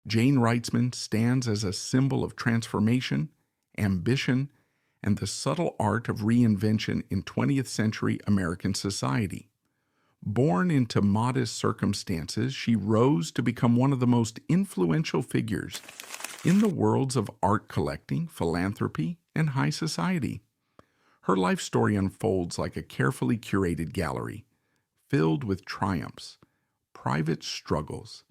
Jayne Wrightsman stands as a symbol of transformation, ambition, and the subtle art of reinvention in 20th century American society. Born into modest circumstances, she rose to become one of the most influential figures in the worlds of art collecting, philanthropy, and high society. Her life story unfolds like a carefully curated gallery, filled with triumphs, private struggles,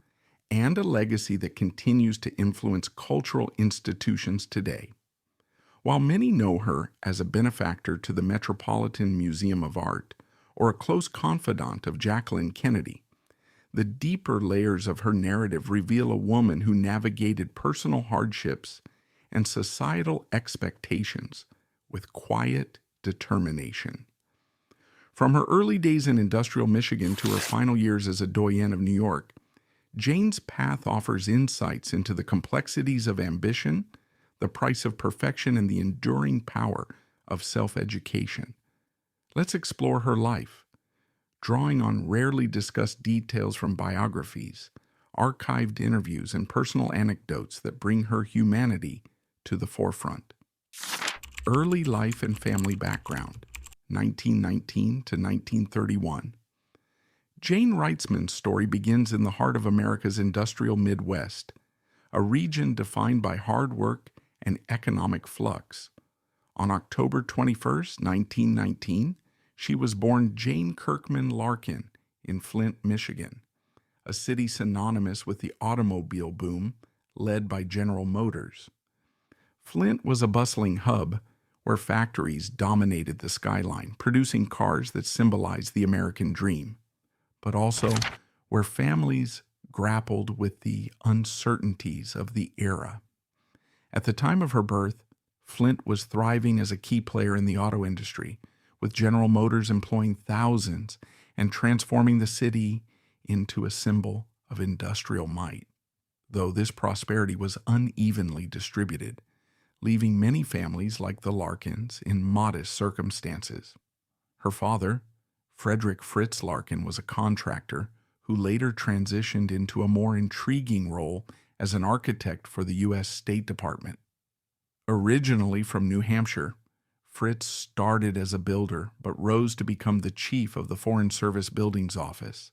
and a legacy that continues to influence cultural institutions today. While many know her as a benefactor to the Metropolitan Museum of Art or a close confidant of Jacqueline Kennedy, the deeper layers of her narrative reveal a woman who navigated personal hardships and societal expectations with quiet determination. From her early days in industrial Michigan to her final years as a doyenne of New York, Jayne's path offers insights into the complexities of ambition, the price of perfection, and the enduring power of self-education. Let's explore her life, drawing on rarely discussed details from biographies, archived interviews, and personal anecdotes that bring her humanity to the forefront. Early life and family background, 1919 to 1931. Jayne Wrightsman's story begins in the heart of America's industrial Midwest, a region defined by hard work and economic flux. On October 21, 1919, she was born Jane Kirkman Larkin in Flint, Michigan, a city synonymous with the automobile boom led by General Motors. Flint was a bustling hub where factories dominated the skyline, producing cars that symbolized the American dream, but also where families grappled with the uncertainties of the era. At the time of her birth, Flint was thriving as a key player in the auto industry, with General Motors employing thousands and transforming the city into a symbol of industrial might, though this prosperity was unevenly distributed, leaving many families like the Larkins in modest circumstances. Her father, Frederick Fritz Larkin, was a contractor who later transitioned into a more intriguing role as an architect for the U.S. State Department. Originally from New Hampshire, Fritz started as a builder but rose to become the chief of the Foreign Service Buildings Office,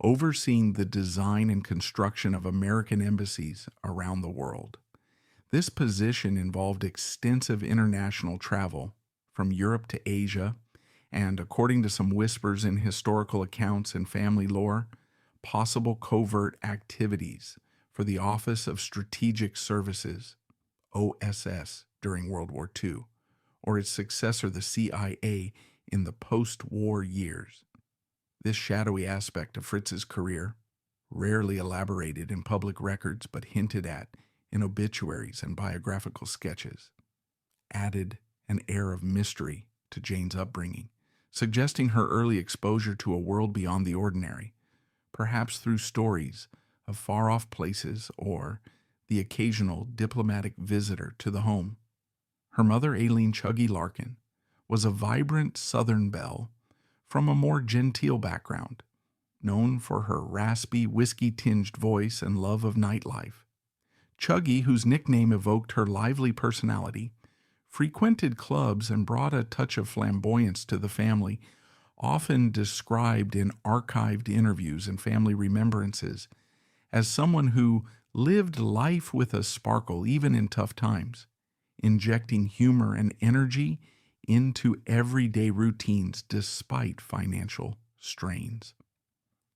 overseeing the design and construction of American embassies around the world. This position involved extensive international travel from Europe to Asia, and according to some whispers in historical accounts and family lore, possible covert activities for the Office of Strategic Services, OSS, during World War II, or its successor, the CIA, in the post-war years. This shadowy aspect of Fritz's career, rarely elaborated in public records but hinted at in obituaries and biographical sketches, added an air of mystery to Jayne's upbringing, suggesting her early exposure to a world beyond the ordinary, perhaps through stories of far-off places or the occasional diplomatic visitor to the home. Her mother, Aileen Chuggy Larkin, was a vibrant Southern belle from a more genteel background, known for her raspy, whiskey-tinged voice and love of nightlife. Chuggy, whose nickname evoked her lively personality, frequented clubs and brought a touch of flamboyance to the family, often described in archived interviews and family remembrances as someone who lived life with a sparkle even in tough times, injecting humor and energy into everyday routines despite financial strains.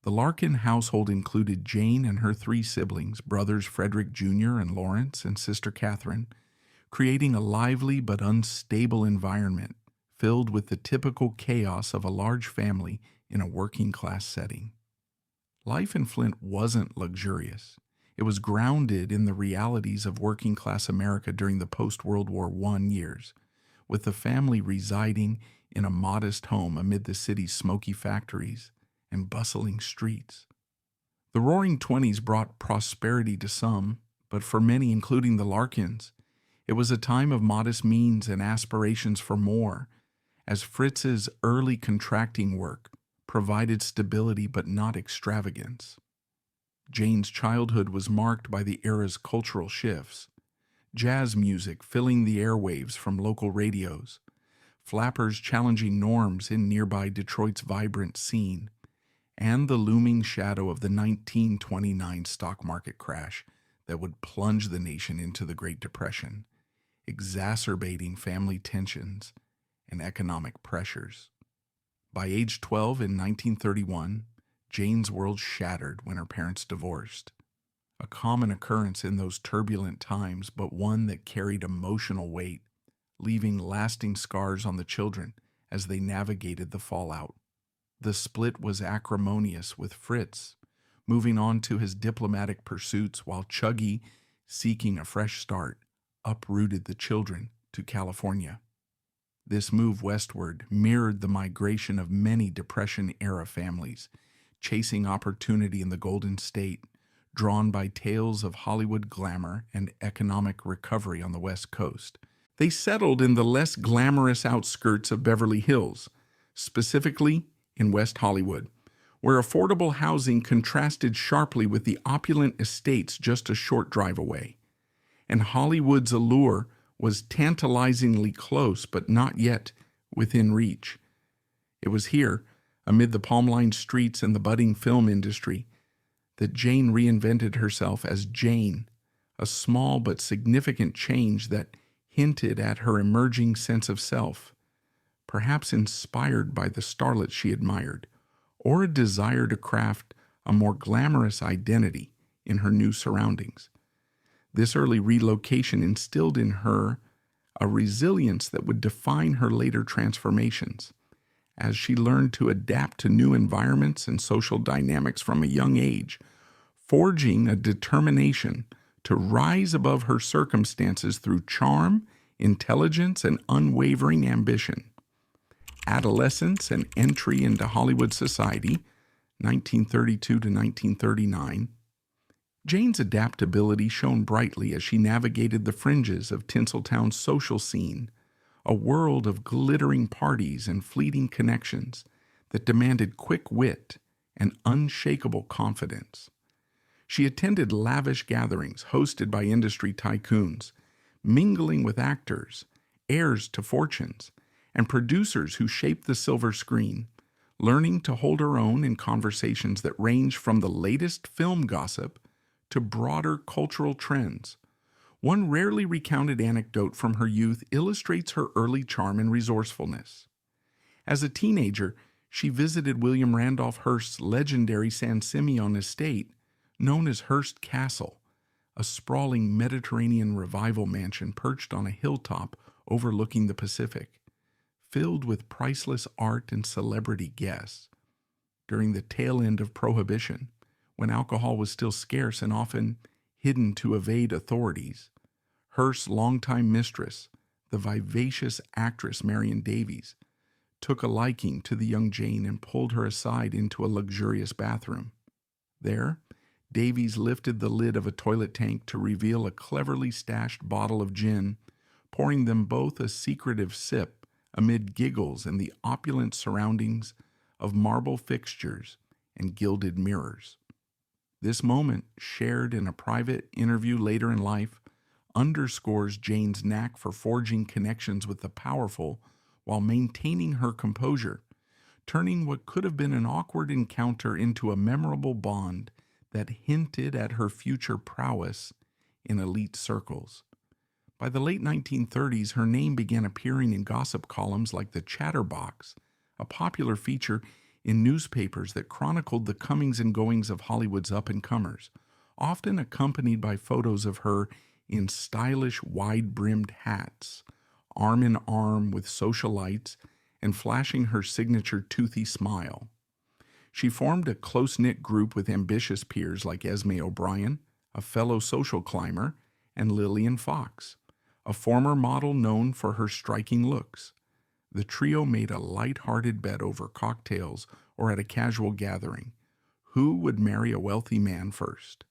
The Larkin household included Jane and her three siblings, brothers Frederick Jr. and Lawrence, and sister Catherine, creating a lively but unstable environment filled with the typical chaos of a large family in a working-class setting. Life in Flint wasn't luxurious. It was grounded in the realities of working-class America during the post-World War I years, with the family residing in a modest home amid the city's smoky factories and bustling streets. The Roaring Twenties brought prosperity to some, but for many, including the Larkins, it was a time of modest means and aspirations for more, as Fritz's early contracting work provided stability but not extravagance. Jayne's childhood was marked by the era's cultural shifts. Jazz music filling the airwaves from local radios, flappers challenging norms in nearby Detroit's vibrant scene, and the looming shadow of the 1929 stock market crash that would plunge the nation into the Great Depression, exacerbating family tensions and economic pressures. By age 12 in 1931, Jayne's world shattered when her parents divorced. A common occurrence in those turbulent times, but one that carried emotional weight, leaving lasting scars on the children as they navigated the fallout. The split was acrimonious, with Fritz moving on to his diplomatic pursuits while Chuggy, seeking a fresh start, uprooted the children to California. This move westward mirrored the migration of many Depression-era families, chasing opportunity in the Golden State, drawn by tales of Hollywood glamour and economic recovery on the West Coast. They settled in the less glamorous outskirts of Beverly Hills, specifically in West Hollywood, where affordable housing contrasted sharply with the opulent estates just a short drive away. And Hollywood's allure was tantalizingly close, but not yet within reach. It was here, amid the palm-lined streets and the budding film industry, that Jayne reinvented herself as Jayne, a small but significant change that hinted at her emerging sense of self, perhaps inspired by the starlet she admired, or a desire to craft a more glamorous identity in her new surroundings. This early relocation instilled in her a resilience that would define her later transformations, as she learned to adapt to new environments and social dynamics from a young age, forging a determination to rise above her circumstances through charm, intelligence, and unwavering ambition. Adolescence and entry into Hollywood society, 1932 to 1939. Jayne's adaptability shone brightly as she navigated the fringes of Tinseltown's social scene, a world of glittering parties and fleeting connections that demanded quick wit and unshakable confidence. She attended lavish gatherings hosted by industry tycoons, mingling with actors, heirs to fortunes, and producers who shaped the silver screen, learning to hold her own in conversations that range from the latest film gossip to broader cultural trends. One rarely recounted anecdote from her youth illustrates her early charm and resourcefulness. As a teenager, she visited William Randolph Hearst's legendary San Simeon estate, known as Hearst Castle, a sprawling Mediterranean revival mansion perched on a hilltop overlooking the Pacific, filled with priceless art and celebrity guests. During the tail end of Prohibition, when alcohol was still scarce and often hidden to evade authorities, Hearst's longtime mistress, the vivacious actress Marion Davies, took a liking to the young Jayne and pulled her aside into a luxurious bathroom. There, Davies lifted the lid of a toilet tank to reveal a cleverly stashed bottle of gin, pouring them both a secretive sip amid giggles and the opulent surroundings of marble fixtures and gilded mirrors. This moment, shared in a private interview later in life, underscores Jayne's knack for forging connections with the powerful while maintaining her composure, turning what could have been an awkward encounter into a memorable bond that hinted at her future prowess in elite circles. By the late 1930s, her name began appearing in gossip columns like the Chatterbox, a popular feature in newspapers that chronicled the comings and goings of Hollywood's up-and-comers, often accompanied by photos of her in stylish wide-brimmed hats, arm in arm with socialites, and flashing her signature toothy smile. She formed a close-knit group with ambitious peers like Esme O'Brien, a fellow social climber, and Lillian Fox, a former model known for her striking looks. The trio made a light-hearted bet over cocktails or at a casual gathering. Who would marry a wealthy man first?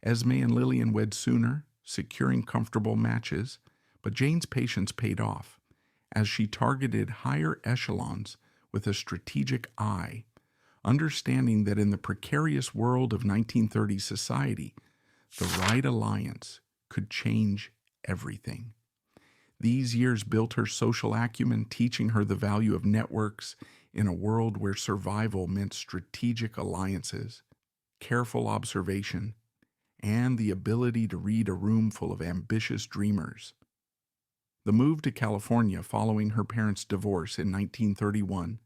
Esme and Lillian wed sooner, securing comfortable matches, but Jayne's patience paid off, as she targeted higher echelons with a strategic eye, understanding that in the precarious world of 1930s society, the right alliance could change everything. These years built her social acumen, teaching her the value of networks in a world where survival meant strategic alliances, careful observation, and the ability to read a room full of ambitious dreamers. The move to California following her parents' divorce in 1931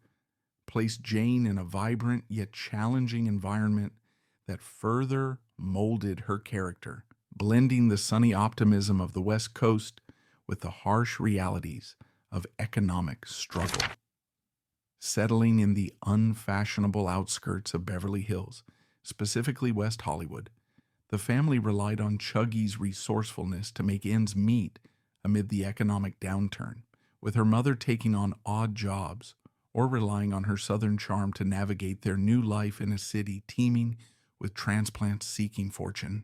placed Jayne in a vibrant yet challenging environment that further molded her character, blending the sunny optimism of the West Coast with the harsh realities of economic struggle. Settling in the unfashionable outskirts of Beverly Hills, specifically West Hollywood, the family relied on Chuggy's resourcefulness to make ends meet amid the economic downturn, with her mother taking on odd jobs or relying on her southern charm to navigate their new life in a city teeming with transplants seeking fortune.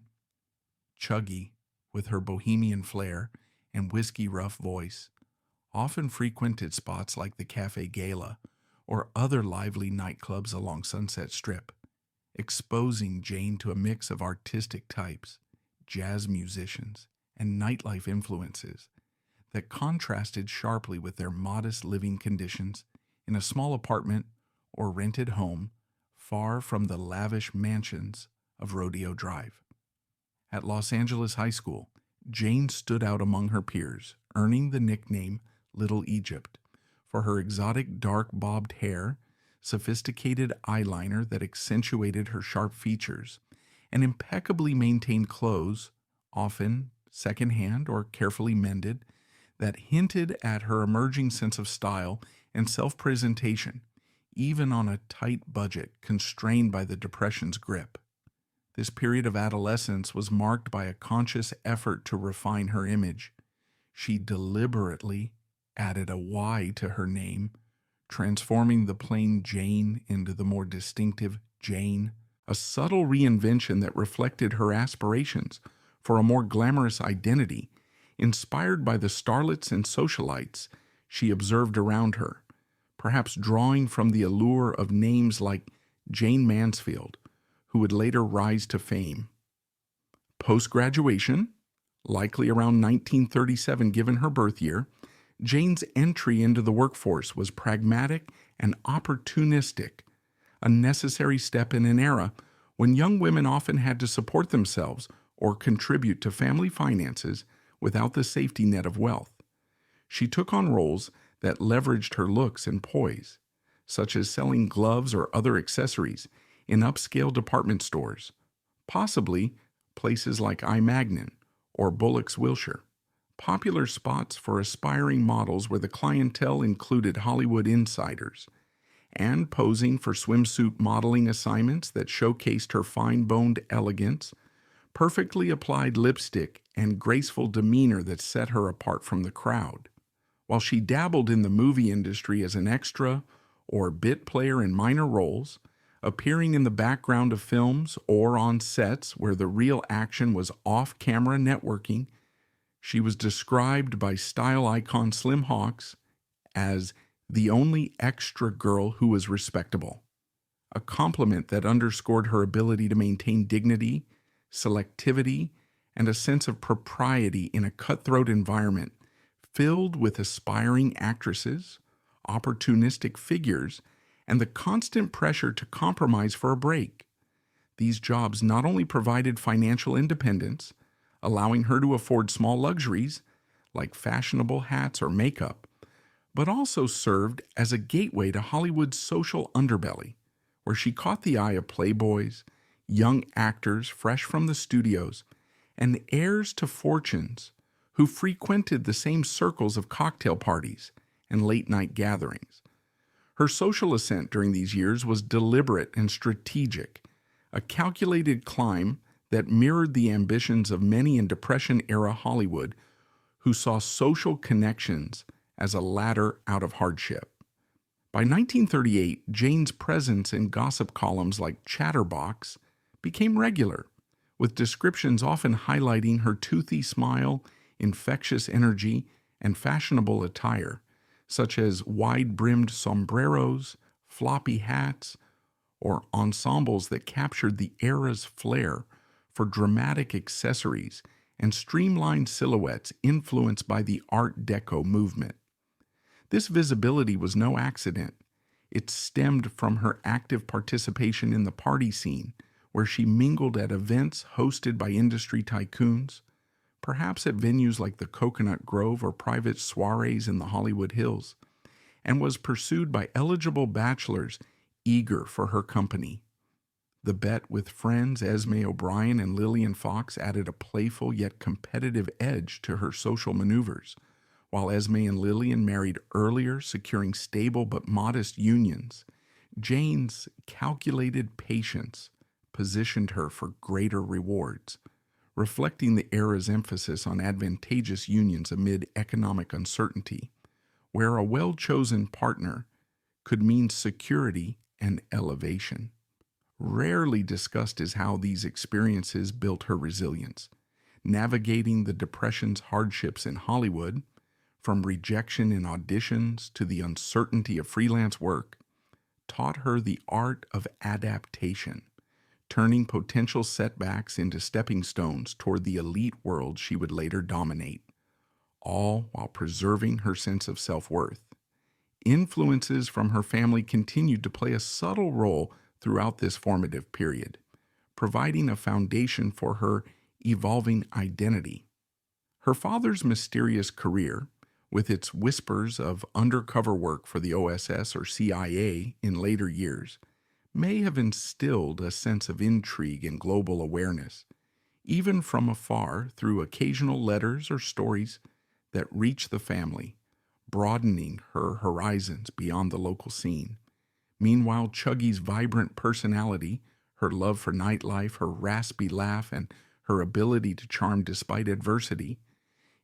Chuggy, with her bohemian flair and whiskey-rough voice, often frequented spots like the Cafe Gala or other lively nightclubs along Sunset Strip, exposing Jayne to a mix of artistic types, jazz musicians, and nightlife influences that contrasted sharply with their modest living conditions in a small apartment or rented home far from the lavish mansions of Rodeo Drive. At Los Angeles High School, Jayne stood out among her peers, earning the nickname Little Egypt for her exotic dark bobbed hair, sophisticated eyeliner that accentuated her sharp features, and impeccably maintained clothes, often secondhand or carefully mended, that hinted at her emerging sense of style and self-presentation, even on a tight budget constrained by the Depression's grip. This period of adolescence was marked by a conscious effort to refine her image. She deliberately added a Y to her name, transforming the plain Jayne into the more distinctive Jayne, a subtle reinvention that reflected her aspirations for a more glamorous identity, inspired by the starlets and socialites she observed around her, perhaps drawing from the allure of names like Jayne Mansfield, who would later rise to fame. Post-graduation, likely around 1937 given her birth year, Jayne's entry into the workforce was pragmatic and opportunistic, a necessary step in an era when young women often had to support themselves or contribute to family finances without the safety net of wealth. She took on roles that leveraged her looks and poise, such as selling gloves or other accessories in upscale department stores, possibly places like I. Magnin or Bullock's Wilshire, popular spots for aspiring models where the clientele included Hollywood insiders, and posing for swimsuit modeling assignments that showcased her fine-boned elegance, perfectly applied lipstick, and graceful demeanor that set her apart from the crowd. While she dabbled in the movie industry as an extra or bit player in minor roles, appearing in the background of films or on sets where the real action was off-camera networking, she was described by style icon Slim Hawks as the only extra girl who was respectable, a compliment that underscored her ability to maintain dignity, selectivity, and a sense of propriety in a cutthroat environment filled with aspiring actresses, opportunistic figures, and the constant pressure to compromise for a break. These jobs not only provided financial independence, allowing her to afford small luxuries like fashionable hats or makeup, but also served as a gateway to Hollywood's social underbelly, where she caught the eye of playboys, young actors fresh from the studios, and heirs to fortunes who frequented the same circles of cocktail parties and late-night gatherings. Her social ascent during these years was deliberate and strategic, a calculated climb that mirrored the ambitions of many in Depression-era Hollywood who saw social connections as a ladder out of hardship. By 1938, Jayne's presence in gossip columns like Chatterbox became regular, with descriptions often highlighting her toothy smile, infectious energy, and fashionable attire, such as wide-brimmed sombreros, floppy hats, or ensembles that captured the era's flair for dramatic accessories and streamlined silhouettes influenced by the Art Deco movement. This visibility was no accident. It stemmed from her active participation in the party scene, where she mingled at events hosted by industry tycoons, perhaps at venues like the Coconut Grove or private soirees in the Hollywood Hills, and was pursued by eligible bachelors eager for her company. The bet with friends Esme O'Brien and Lillian Fox added a playful yet competitive edge to her social maneuvers, while Esme and Lillian married earlier, securing stable but modest unions. Jayne's calculated patience positioned her for greater rewards, reflecting the era's emphasis on advantageous unions amid economic uncertainty, where a well-chosen partner could mean security and elevation. Rarely discussed is how these experiences built her resilience. Navigating the Depression's hardships in Hollywood, from rejection in auditions to the uncertainty of freelance work, taught her the art of adaptation, turning potential setbacks into stepping stones toward the elite world she would later dominate, all while preserving her sense of self-worth. Influences from her family continued to play a subtle role throughout this formative period, providing a foundation for her evolving identity. Her father's mysterious career, with its whispers of undercover work for the OSS or CIA in later years, may have instilled a sense of intrigue and global awareness, even from afar through occasional letters or stories that reach the family, broadening her horizons beyond the local scene. Meanwhile, Chuggy's vibrant personality, her love for nightlife, her raspy laugh, and her ability to charm despite adversity,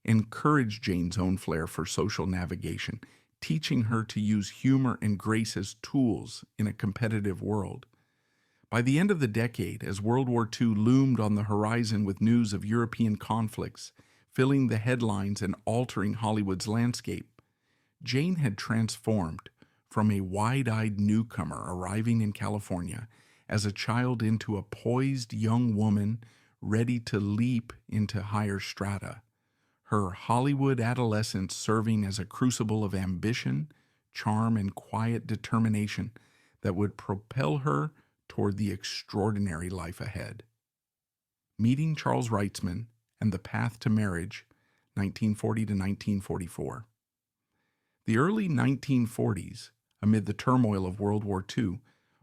encouraged Jayne's own flair for social navigation, teaching her to use humor and grace as tools in a competitive world. By the end of the decade, as World War II loomed on the horizon with news of European conflicts filling the headlines and altering Hollywood's landscape, Jayne had transformed from a wide-eyed newcomer arriving in California as a child into a poised young woman ready to leap into higher strata, her Hollywood adolescence serving as a crucible of ambition, charm, and quiet determination that would propel her toward the extraordinary life ahead. Meeting Charles Wrightsman and the Path to Marriage, 1940 to 1944. The early 1940s, amid the turmoil of World War II,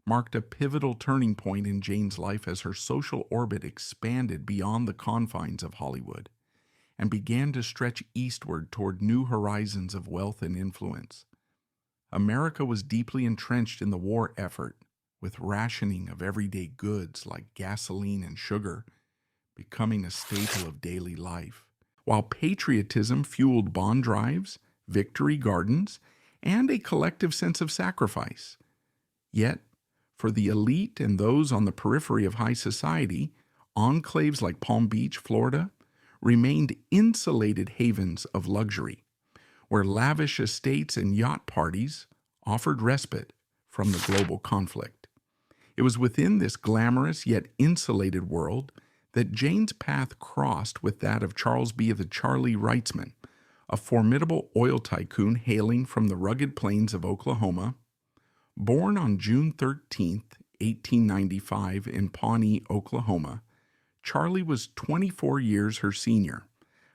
marked a pivotal turning point in Jayne's life as her social orbit expanded beyond the confines of Hollywood and began to stretch eastward toward new horizons of wealth and influence. America was deeply entrenched in the war effort, with rationing of everyday goods like gasoline and sugar becoming a staple of daily life, while patriotism fueled bond drives, victory gardens, and a collective sense of sacrifice. Yet, for the elite and those on the periphery of high society, enclaves like Palm Beach, Florida, remained insulated havens of luxury, where lavish estates and yacht parties offered respite from the global conflict. It was within this glamorous yet insulated world that Jayne's path crossed with that of Charles B. the Charlie Wrightsman, a formidable oil tycoon hailing from the rugged plains of Oklahoma. Born on June 13, 1895 in Pawnee, Oklahoma, Charlie was 24 years her senior,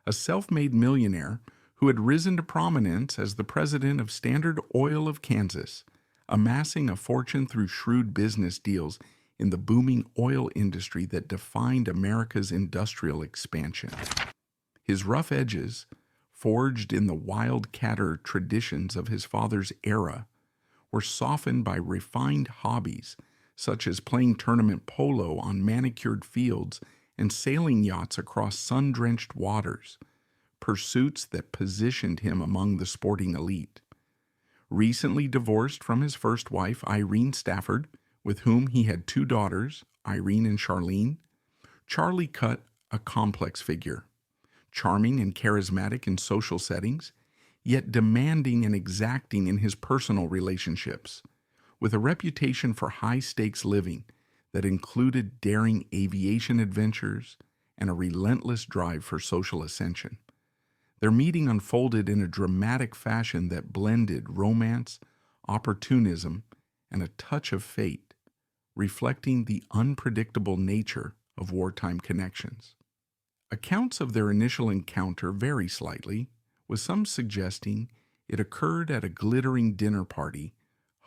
a self-made millionaire who had risen to prominence as the president of Standard Oil of Kansas, amassing a fortune through shrewd business deals in the booming oil industry that defined America's industrial expansion. His rough edges, forged in the wildcatter traditions of his father's era, were softened by refined hobbies such as playing tournament polo on manicured fields and sailing yachts across sun-drenched waters, pursuits that positioned him among the sporting elite. Recently divorced from his first wife, Irene Stafford, with whom he had two daughters, Irene and Charlene, Charlie cut a complex figure, charming and charismatic in social settings, yet demanding and exacting in his personal relationships. with a reputation for high-stakes living that included daring aviation adventures and a relentless drive for social ascension. Their meeting unfolded in a dramatic fashion that blended romance, opportunism, and a touch of fate, reflecting the unpredictable nature of wartime connections. Accounts of their initial encounter vary slightly, with some suggesting it occurred at a glittering dinner party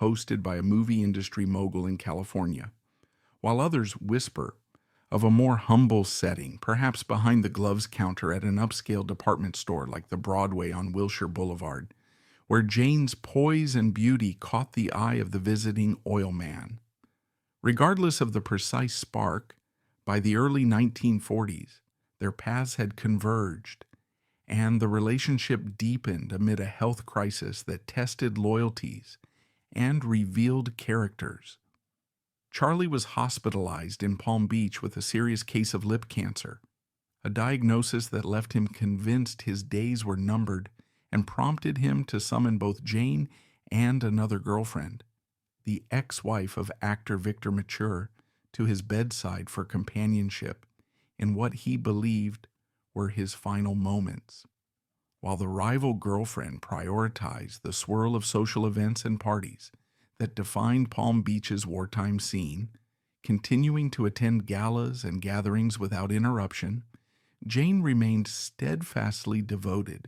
hosted by a movie industry mogul in California, while others whisper of a more humble setting, perhaps behind the gloves counter at an upscale department store like the Broadway on Wilshire Boulevard, where Jayne's poise and beauty caught the eye of the visiting oil man. Regardless of the precise spark, by the early 1940s, their paths had converged, and the relationship deepened amid a health crisis that tested loyalties and revealed characters. Charlie was hospitalized in Palm Beach with a serious case of lip cancer, a diagnosis that left him convinced his days were numbered and prompted him to summon both Jayne and another girlfriend, the ex-wife of actor Victor Mature, to his bedside for companionship in what he believed were his final moments. While the rival girlfriend prioritized the swirl of social events and parties that defined Palm Beach's wartime scene, continuing to attend galas and gatherings without interruption, Jayne remained steadfastly devoted,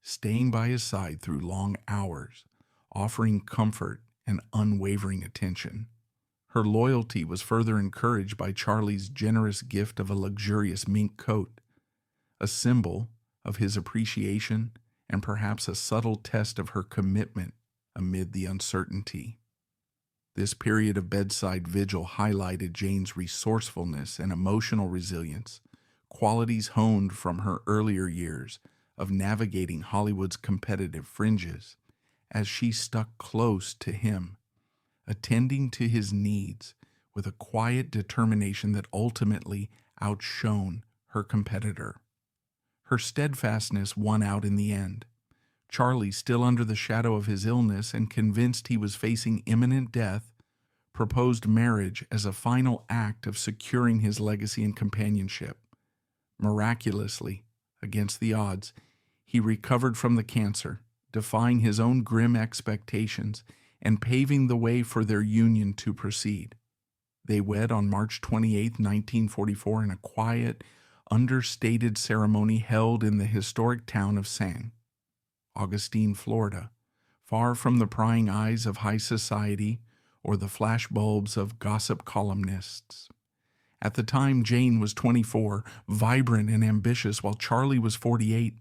staying by his side through long hours, offering comfort and unwavering attention. Her loyalty was further encouraged by Charlie's generous gift of a luxurious mink coat, a symbol of his appreciation and perhaps a subtle test of her commitment amid the uncertainty. This period of bedside vigil highlighted Jayne's resourcefulness and emotional resilience, qualities honed from her earlier years of navigating Hollywood's competitive fringes, as she stuck close to him, attending to his needs with a quiet determination that ultimately outshone her competitor. Her steadfastness won out in the end. Charlie, still under the shadow of his illness and convinced he was facing imminent death, proposed marriage as a final act of securing his legacy and companionship. Miraculously, against the odds, he recovered from the cancer, defying his own grim expectations and paving the way for their union to proceed. They wed on March 28, 1944, in a quiet, understated ceremony held in the historic town of San Augustine, Florida, far from the prying eyes of high society or the flashbulbs of gossip columnists. At the time, Jayne was 24, vibrant and ambitious, while Charlie was 48,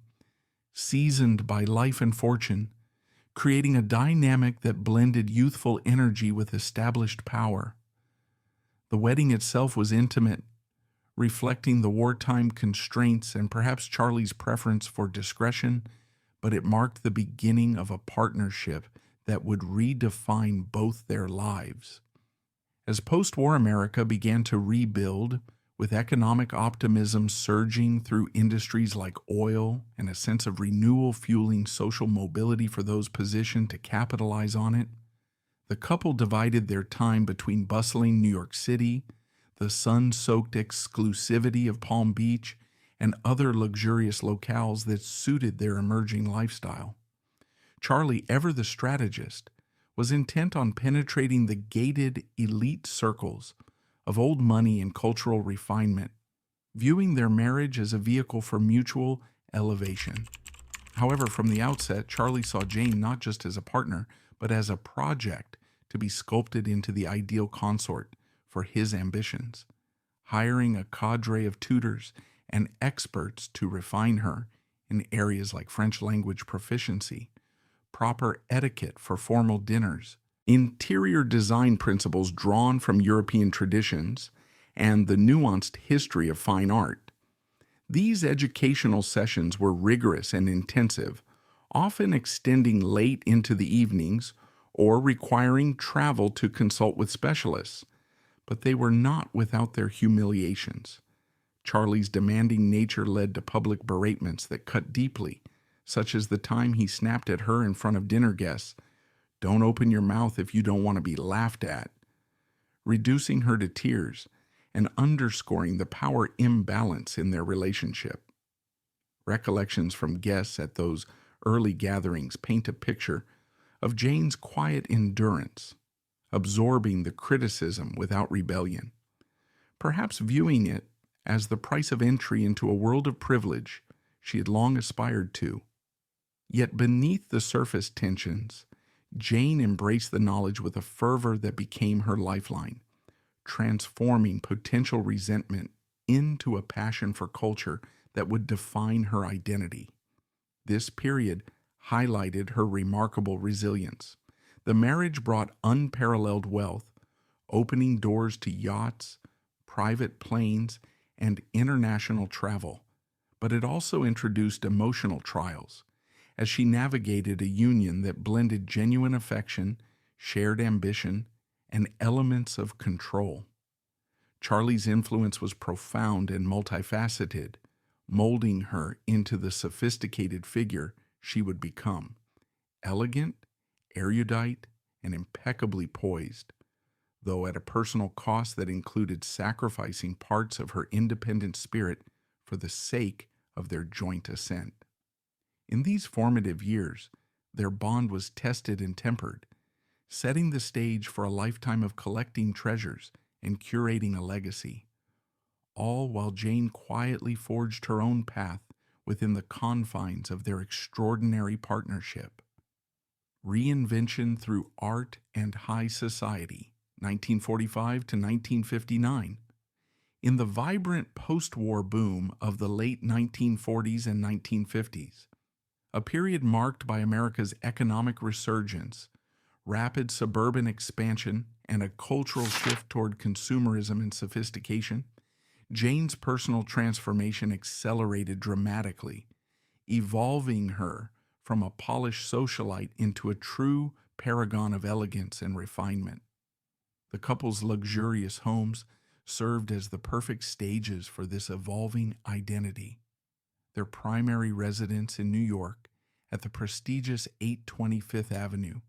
seasoned by life and fortune, creating a dynamic that blended youthful energy with established power. The wedding itself was intimate, reflecting the wartime constraints and perhaps Charlie's preference for discretion, but it marked the beginning of a partnership that would redefine both their lives. As post-war America began to rebuild, with economic optimism surging through industries like oil and a sense of renewal fueling social mobility for those positioned to capitalize on it, the couple divided their time between bustling New York City, the sun-soaked exclusivity of Palm Beach, and other luxurious locales that suited their emerging lifestyle. Charlie, ever the strategist, was intent on penetrating the gated elite circles of old money and cultural refinement, viewing their marriage as a vehicle for mutual elevation. However, from the outset, Charlie saw Jayne not just as a partner, but as a project to be sculpted into the ideal consort for his ambitions, hiring a cadre of tutors and experts to refine her in areas like French language proficiency, proper etiquette for formal dinners, interior design principles drawn from European traditions, and the nuanced history of fine art. These educational sessions were rigorous and intensive, often extending late into the evenings or requiring travel to consult with specialists, but they were not without their humiliations. Charlie's demanding nature led to public beratements that cut deeply, such as the time he snapped at her in front of dinner guests, Don't open your mouth if you don't want to be laughed at, reducing her to tears and underscoring the power imbalance in their relationship. Recollections from guests at those early gatherings paint a picture of Jayne's quiet endurance, absorbing the criticism without rebellion, perhaps viewing it as the price of entry into a world of privilege she had long aspired to. Yet beneath the surface tensions, Jayne embraced the knowledge with a fervor that became her lifeline, transforming potential resentment into a passion for culture that would define her identity. This period highlighted her remarkable resilience. The marriage brought unparalleled wealth, opening doors to yachts, private planes, and international travel, but it also introduced emotional trials as she navigated a union that blended genuine affection, shared ambition, and elements of control. Charlie's influence was profound and multifaceted, molding her into the sophisticated figure she would become, elegant, erudite, and impeccably poised, though at a personal cost that included sacrificing parts of her independent spirit for the sake of their joint ascent. In these formative years, their bond was tested and tempered, setting the stage for a lifetime of collecting treasures and curating a legacy, all while Jayne quietly forged her own path within the confines of their extraordinary partnership. Reinvention through Art and High Society, 1945 to 1959. In the vibrant post-war boom of the late 1940s and 1950s, a period marked by America's economic resurgence, rapid suburban expansion, and a cultural shift toward consumerism and sophistication, Jayne's personal transformation accelerated dramatically, evolving her from a polished socialite into a true paragon of elegance and refinement. The couple's luxurious homes served as the perfect stages for this evolving identity. Their primary residence in New York at the prestigious 820 Fifth Avenue,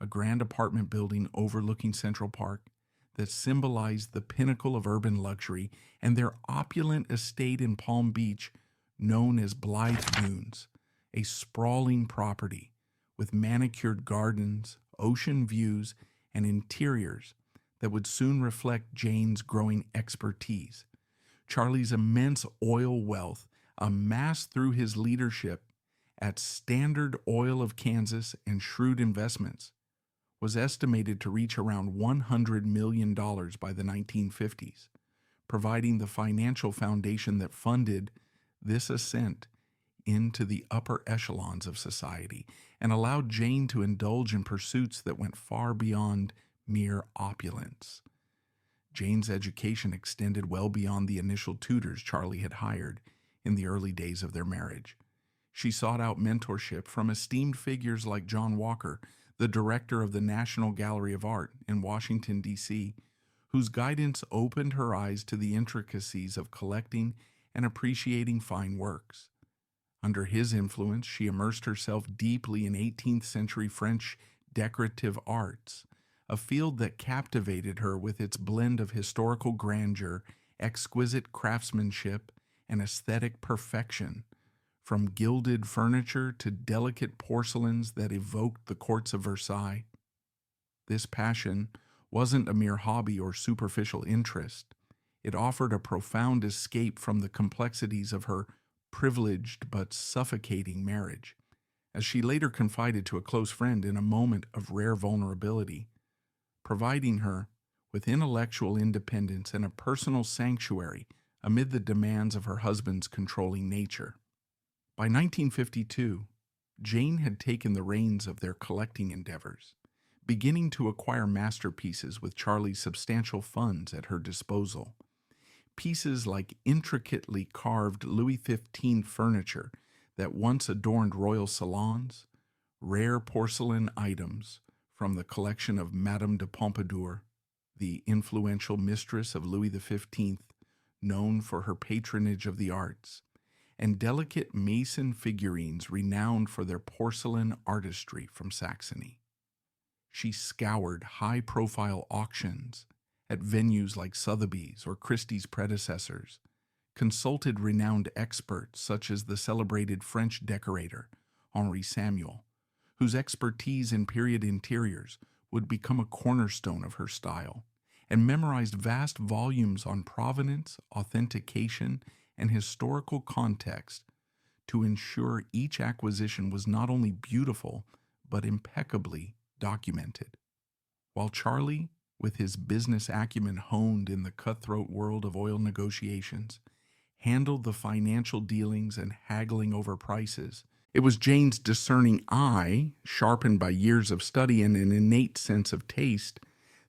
a grand apartment building overlooking Central Park that symbolized the pinnacle of urban luxury, and their opulent estate in Palm Beach known as Blythe Dunes, a sprawling property with manicured gardens, ocean views, and interiors that would soon reflect Jayne's growing expertise. Charlie's immense oil wealth, amassed through his leadership at Standard Oil of Kansas and Shrewd Investments, was estimated to reach around $100 million by the 1950s, providing the financial foundation that funded this ascent into the upper echelons of society and allowed Jayne to indulge in pursuits that went far beyond mere opulence. Jayne's education extended well beyond the initial tutors Charlie had hired in the early days of their marriage. She sought out mentorship from esteemed figures like John Walker, the director of the National Gallery of Art in Washington, D.C., whose guidance opened her eyes to the intricacies of collecting and appreciating fine works. Under his influence, she immersed herself deeply in 18th century French decorative arts, a field that captivated her with its blend of historical grandeur, exquisite craftsmanship, and aesthetic perfection, from gilded furniture to delicate porcelains that evoked the courts of Versailles. This passion wasn't a mere hobby or superficial interest. It offered a profound escape from the complexities of her privileged but suffocating marriage, as she later confided to a close friend in a moment of rare vulnerability, providing her with intellectual independence and a personal sanctuary amid the demands of her husband's controlling nature. By 1952, Jayne had taken the reins of their collecting endeavors, beginning to acquire masterpieces with Charlie's substantial funds at her disposal. Pieces like intricately carved Louis XV furniture that once adorned royal salons, rare porcelain items from the collection of Madame de Pompadour, the influential mistress of Louis XV, known for her patronage of the arts, and delicate mason figurines renowned for their porcelain artistry from Saxony. She scoured high-profile auctions at venues like Sotheby's or Christie's predecessors, consulted renowned experts such as the celebrated French decorator Henri Samuel, whose expertise in period interiors would become a cornerstone of her style, and memorized vast volumes on provenance, authentication, and historical context to ensure each acquisition was not only beautiful, but impeccably documented. While Charlie, with his business acumen honed in the cutthroat world of oil negotiations, handled the financial dealings and haggling over prices, it was Jayne's discerning eye, sharpened by years of study and an innate sense of taste,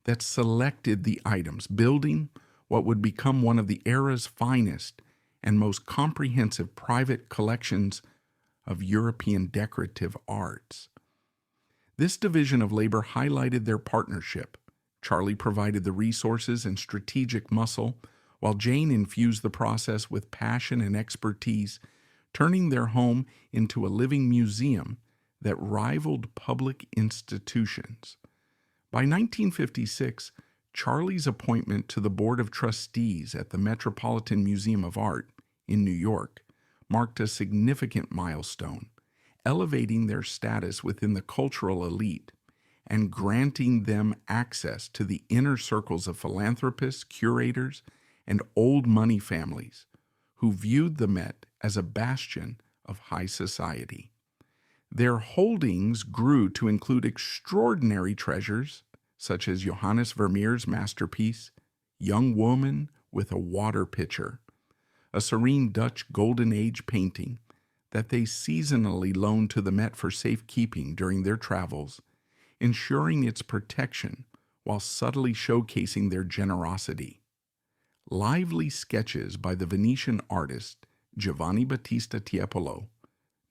that selected the items, building what would become one of the era's finest and most comprehensive private collections of European decorative arts. This division of labor highlighted their partnership. Charlie provided the resources and strategic muscle, while Jayne infused the process with passion and expertise, turning their home into a living museum that rivaled public institutions. By 1956, Charlie's appointment to the Board of Trustees at the Metropolitan Museum of Art in New York marked a significant milestone, elevating their status within the cultural elite and granting them access to the inner circles of philanthropists, curators, and old money families who viewed the Met as a bastion of high society. Their holdings grew to include extraordinary treasures such as Johannes Vermeer's masterpiece, Young Woman with a Water Pitcher, a serene Dutch Golden Age painting that they seasonally loaned to the Met for safekeeping during their travels, ensuring its protection while subtly showcasing their generosity. Lively sketches by the Venetian artist Giovanni Battista Tiepolo,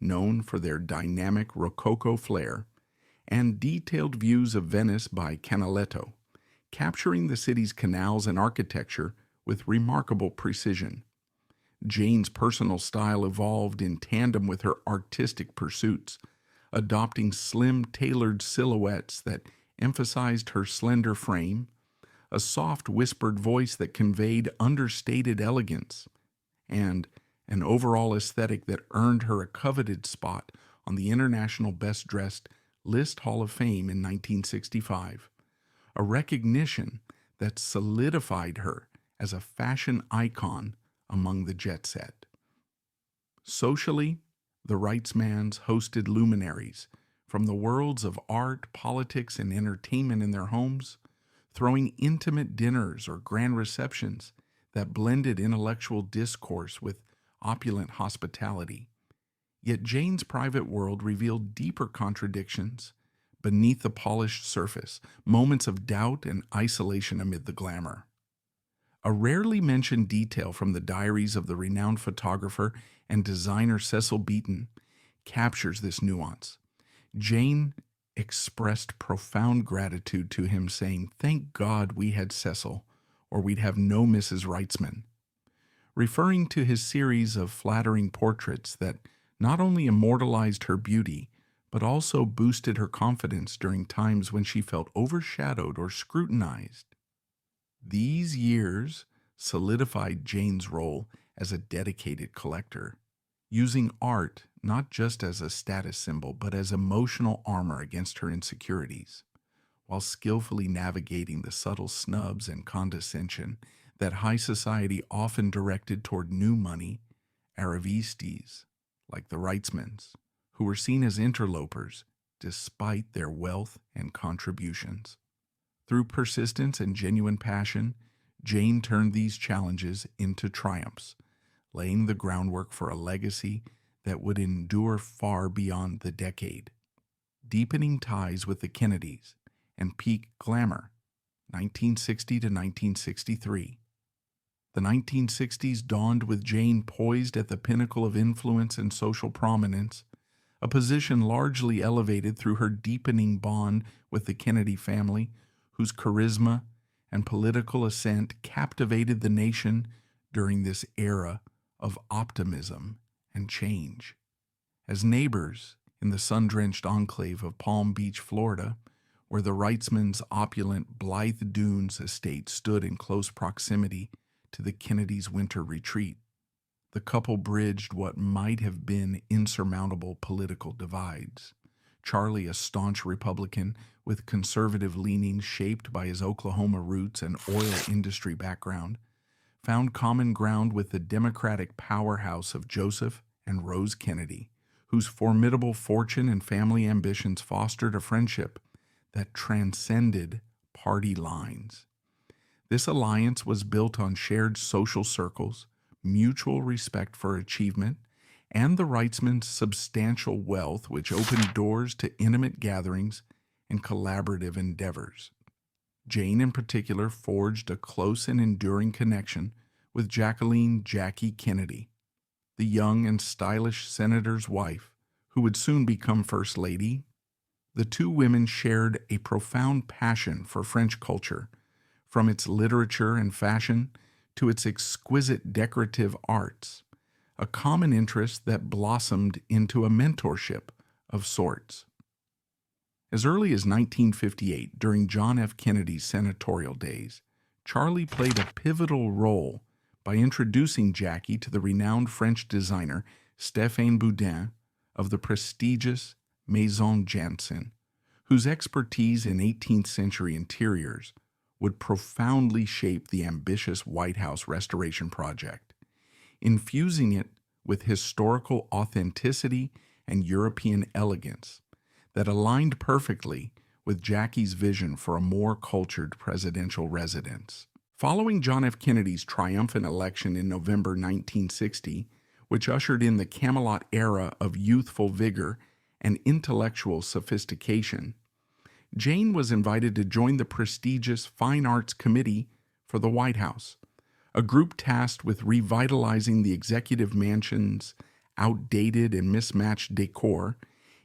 known for their dynamic Rococo flair, and detailed views of Venice by Canaletto, capturing the city's canals and architecture with remarkable precision. Jayne's personal style evolved in tandem with her artistic pursuits, adopting slim, tailored silhouettes that emphasized her slender frame, a soft, whispered voice that conveyed understated elegance, and an overall aesthetic that earned her a coveted spot on the International Best Dressed List Hall of Fame in 1965, a recognition that solidified her as a fashion icon among the jet set. Socially, the Wrightsmans hosted luminaries from the worlds of art, politics, and entertainment in their homes, throwing intimate dinners or grand receptions that blended intellectual discourse with opulent hospitality. Yet Jayne's private world revealed deeper contradictions beneath the polished surface, moments of doubt and isolation amid the glamour. A rarely mentioned detail from the diaries of the renowned photographer and designer Cecil Beaton captures this nuance. Jayne expressed profound gratitude to him, saying, "Thank God we had Cecil, or we'd have no Mrs. Wrightsman," referring to his series of flattering portraits that not only immortalized her beauty, but also boosted her confidence during times when she felt overshadowed or scrutinized. These years solidified Jayne's role as a dedicated collector, using art not just as a status symbol, but as emotional armor against her insecurities, while skillfully navigating the subtle snubs and condescension that high society often directed toward new money arrivistes like the Wrightsmans, who were seen as interlopers despite their wealth and contributions. Through persistence and genuine passion, Jayne turned these challenges into triumphs, laying the groundwork for a legacy that would endure far beyond the decade. Deepening ties with the Kennedys and Peak Glamor, 1960 to 1963. The 1960s dawned with Jayne poised at the pinnacle of influence and social prominence, a position largely elevated through her deepening bond with the Kennedy family, whose charisma and political ascent captivated the nation during this era of optimism and change. As neighbors in the sun-drenched enclave of Palm Beach, Florida, where the Wrightsman's opulent Blythe Dunes estate stood in close proximity to the Kennedys' winter retreat. The couple bridged what might have been insurmountable political divides. Charlie, a staunch Republican with conservative leanings shaped by his Oklahoma roots and oil industry background, found common ground with the Democratic powerhouse of Joseph and Rose Kennedy, whose formidable fortune and family ambitions fostered a friendship that transcended party lines. This alliance was built on shared social circles, mutual respect for achievement, and the Wrightsman's substantial wealth, which opened doors to intimate gatherings and collaborative endeavors. Jayne, in particular, forged a close and enduring connection with Jacqueline "Jackie" Kennedy, the young and stylish senator's wife, who would soon become First Lady. The two women shared a profound passion for French culture, from its literature and fashion to its exquisite decorative arts, a common interest that blossomed into a mentorship of sorts. As early as 1958, during John F. Kennedy's senatorial days, Charlie played a pivotal role by introducing Jackie to the renowned French designer Stéphane Boudin of the prestigious Maison Jansen, whose expertise in 18th century interiors would profoundly shape the ambitious White House restoration project, infusing it with historical authenticity and European elegance that aligned perfectly with Jackie's vision for a more cultured presidential residence. Following John F. Kennedy's triumphant election in November 1960, which ushered in the Camelot era of youthful vigor and intellectual sophistication, Jayne was invited to join the prestigious Fine Arts Committee for the White House, a group tasked with revitalizing the executive mansion's outdated and mismatched decor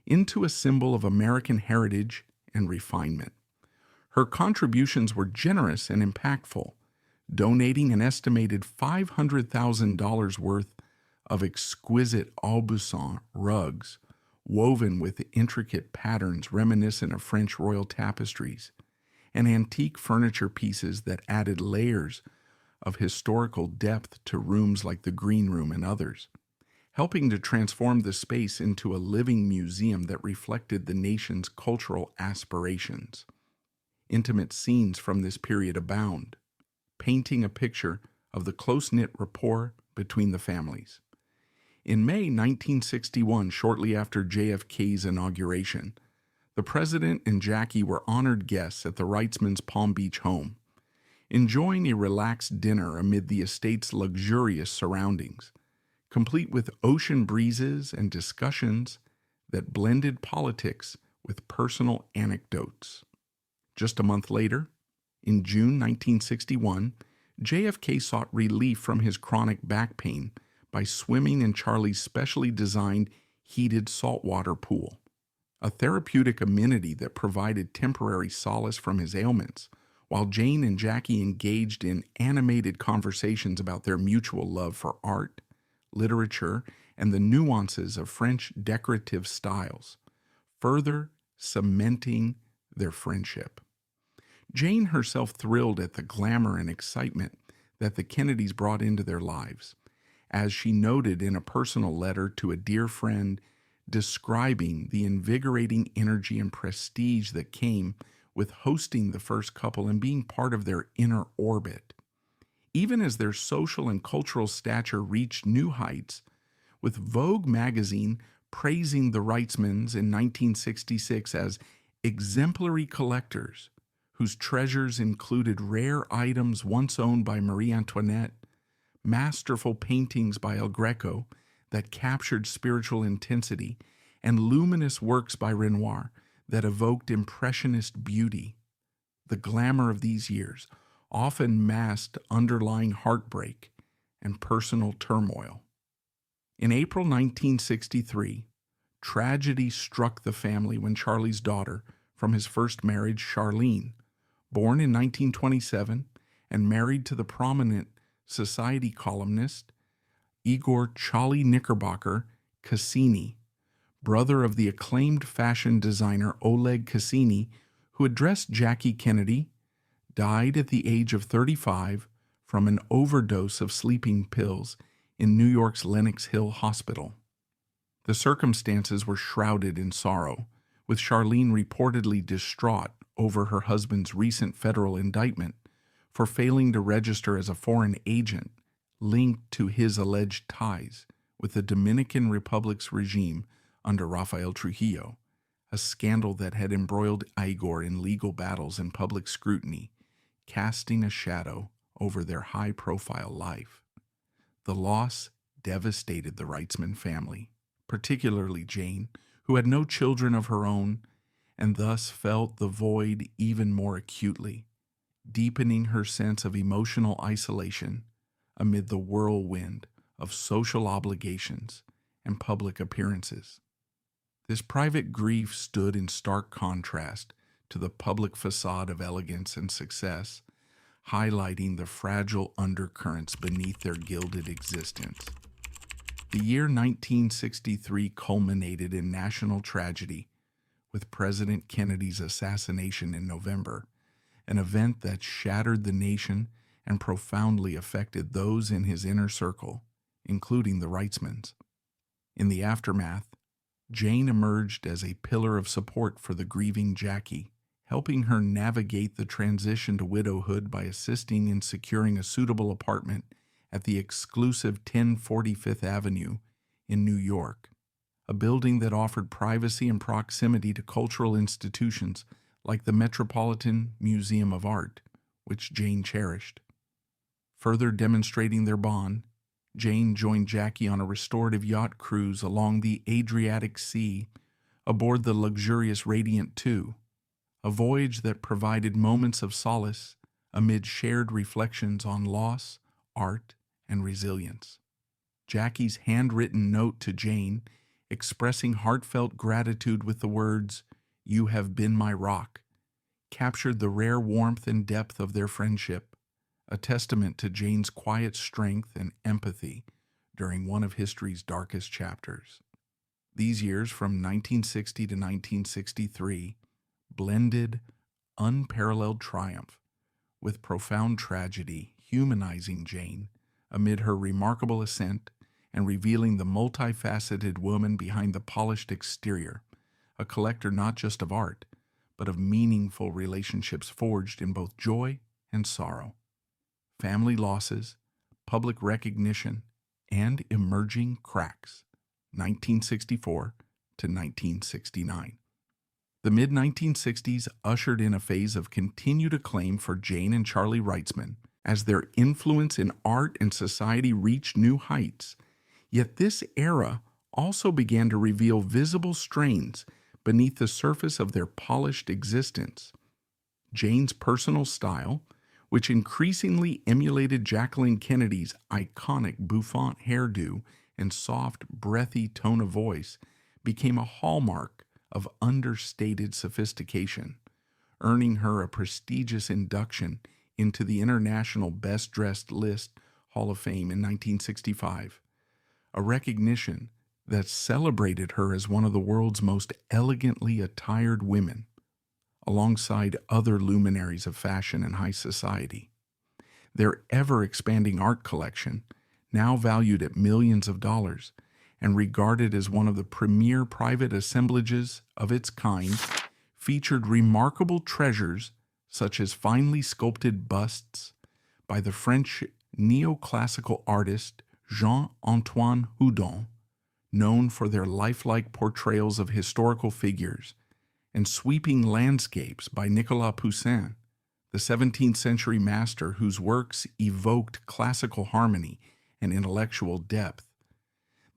into a symbol of American heritage and refinement. Her contributions were generous and impactful, donating an estimated $500,000 worth of exquisite Aubusson rugs woven with intricate patterns reminiscent of French royal tapestries, and antique furniture pieces that added layers of historical depth to rooms like the Green Room and others, helping to transform the space into a living museum that reflected the nation's cultural aspirations. Intimate scenes from this period abound, painting a picture of the close-knit rapport between the families. In May 1961, shortly after JFK's inauguration, the President and Jackie were honored guests at the Wrightsman's Palm Beach home, enjoying a relaxed dinner amid the estate's luxurious surroundings, complete with ocean breezes and discussions that blended politics with personal anecdotes. Just a month later, in June 1961, JFK sought relief from his chronic back pain by swimming in Charlie's specially designed heated saltwater pool, a therapeutic amenity that provided temporary solace from his ailments, while Jayne and Jackie engaged in animated conversations about their mutual love for art, literature, and the nuances of French decorative styles, further cementing their friendship. Jayne herself thrilled at the glamour and excitement that the Kennedys brought into their lives, as she noted in a personal letter to a dear friend describing the invigorating energy and prestige that came with hosting the first couple and being part of their inner orbit. Even as their social and cultural stature reached new heights, with Vogue magazine praising the Wrightsmans in 1966 as exemplary collectors whose treasures included rare items once owned by Marie Antoinette, masterful paintings by El Greco that captured spiritual intensity, and luminous works by Renoir that evoked impressionist beauty. The glamour of these years often masked underlying heartbreak and personal turmoil. In April 1963, tragedy struck the family when Charlie's daughter from his first marriage, Charlene, born in 1927 and married to the prominent society columnist Igor Charlie Knickerbocker Cassini, brother of the acclaimed fashion designer Oleg Cassini, who addressed Jackie Kennedy, died at the age of 35 from an overdose of sleeping pills in New York's Lenox Hill Hospital. The circumstances were shrouded in sorrow, with Charlene reportedly distraught over her husband's recent federal indictment for failing to register as a foreign agent linked to his alleged ties with the Dominican Republic's regime under Rafael Trujillo, a scandal that had embroiled Igor in legal battles and public scrutiny, casting a shadow over their high-profile life. The loss devastated the Wrightsman family, particularly Jayne, who had no children of her own and thus felt the void even more acutely, deepening her sense of emotional isolation amid the whirlwind of social obligations and public appearances. This private grief stood in stark contrast to the public facade of elegance and success, highlighting the fragile undercurrents beneath their gilded existence. The year 1963 culminated in national tragedy with President Kennedy's assassination in November, an event that shattered the nation and profoundly affected those in his inner circle, including the Wrightsmans. In the aftermath, Jayne emerged as a pillar of support for the grieving Jackie, helping her navigate the transition to widowhood by assisting in securing a suitable apartment at the exclusive 1045th Avenue in New York, a building that offered privacy and proximity to cultural institutions like the Metropolitan Museum of Art, which Jayne cherished. Further demonstrating their bond, Jayne joined Jackie on a restorative yacht cruise along the Adriatic Sea aboard the luxurious Radiant II, a voyage that provided moments of solace amid shared reflections on loss, art, and resilience. Jackie's handwritten note to Jayne, expressing heartfelt gratitude with the words, "You have been my rock," captured the rare warmth and depth of their friendship, a testament to Jayne's quiet strength and empathy during one of history's darkest chapters. These years, from 1960 to 1963, blended unparalleled triumph with profound tragedy, humanizing Jayne amid her remarkable ascent and revealing the multifaceted woman behind the polished exterior, a collector not just of art, but of meaningful relationships forged in both joy and sorrow. Family losses, public recognition, and emerging cracks, 1964 to 1969. The mid-1960s ushered in a phase of continued acclaim for Jayne and Charlie Wrightsman as their influence in art and society reached new heights. Yet this era also began to reveal visible strains beneath the surface of their polished existence. Jayne's personal style, which increasingly emulated Jacqueline Kennedy's iconic bouffant hairdo and soft, breathy tone of voice, became a hallmark of understated sophistication, earning her a prestigious induction into the International Best Dressed List Hall of Fame in 1965, a recognition that celebrated her as one of the world's most elegantly attired women, alongside other luminaries of fashion and high society. Their ever-expanding art collection, now valued at millions of dollars and regarded as one of the premier private assemblages of its kind, featured remarkable treasures such as finely sculpted busts by the French neoclassical artist Jean-Antoine Houdon, known for their lifelike portrayals of historical figures, and sweeping landscapes by Nicolas Poussin, the 17th century master whose works evoked classical harmony and intellectual depth.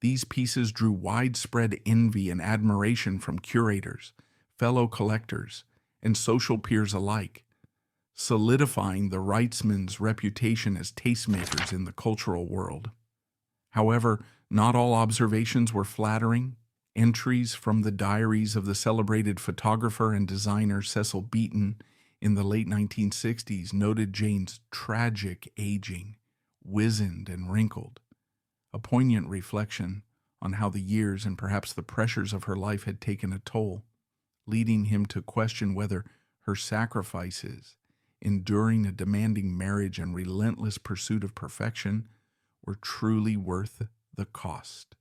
These pieces drew widespread envy and admiration from curators, fellow collectors, and social peers alike, solidifying the Wrightsmans' reputation as tastemakers in the cultural world. However, not all observations were flattering. Entries from the diaries of the celebrated photographer and designer Cecil Beaton in the late 1960s noted Jayne's tragic aging, wizened and wrinkled, a poignant reflection on how the years and perhaps the pressures of her life had taken a toll, leading him to question whether Her sacrifices, enduring a demanding marriage and relentless pursuit of perfection, were truly worth the cost.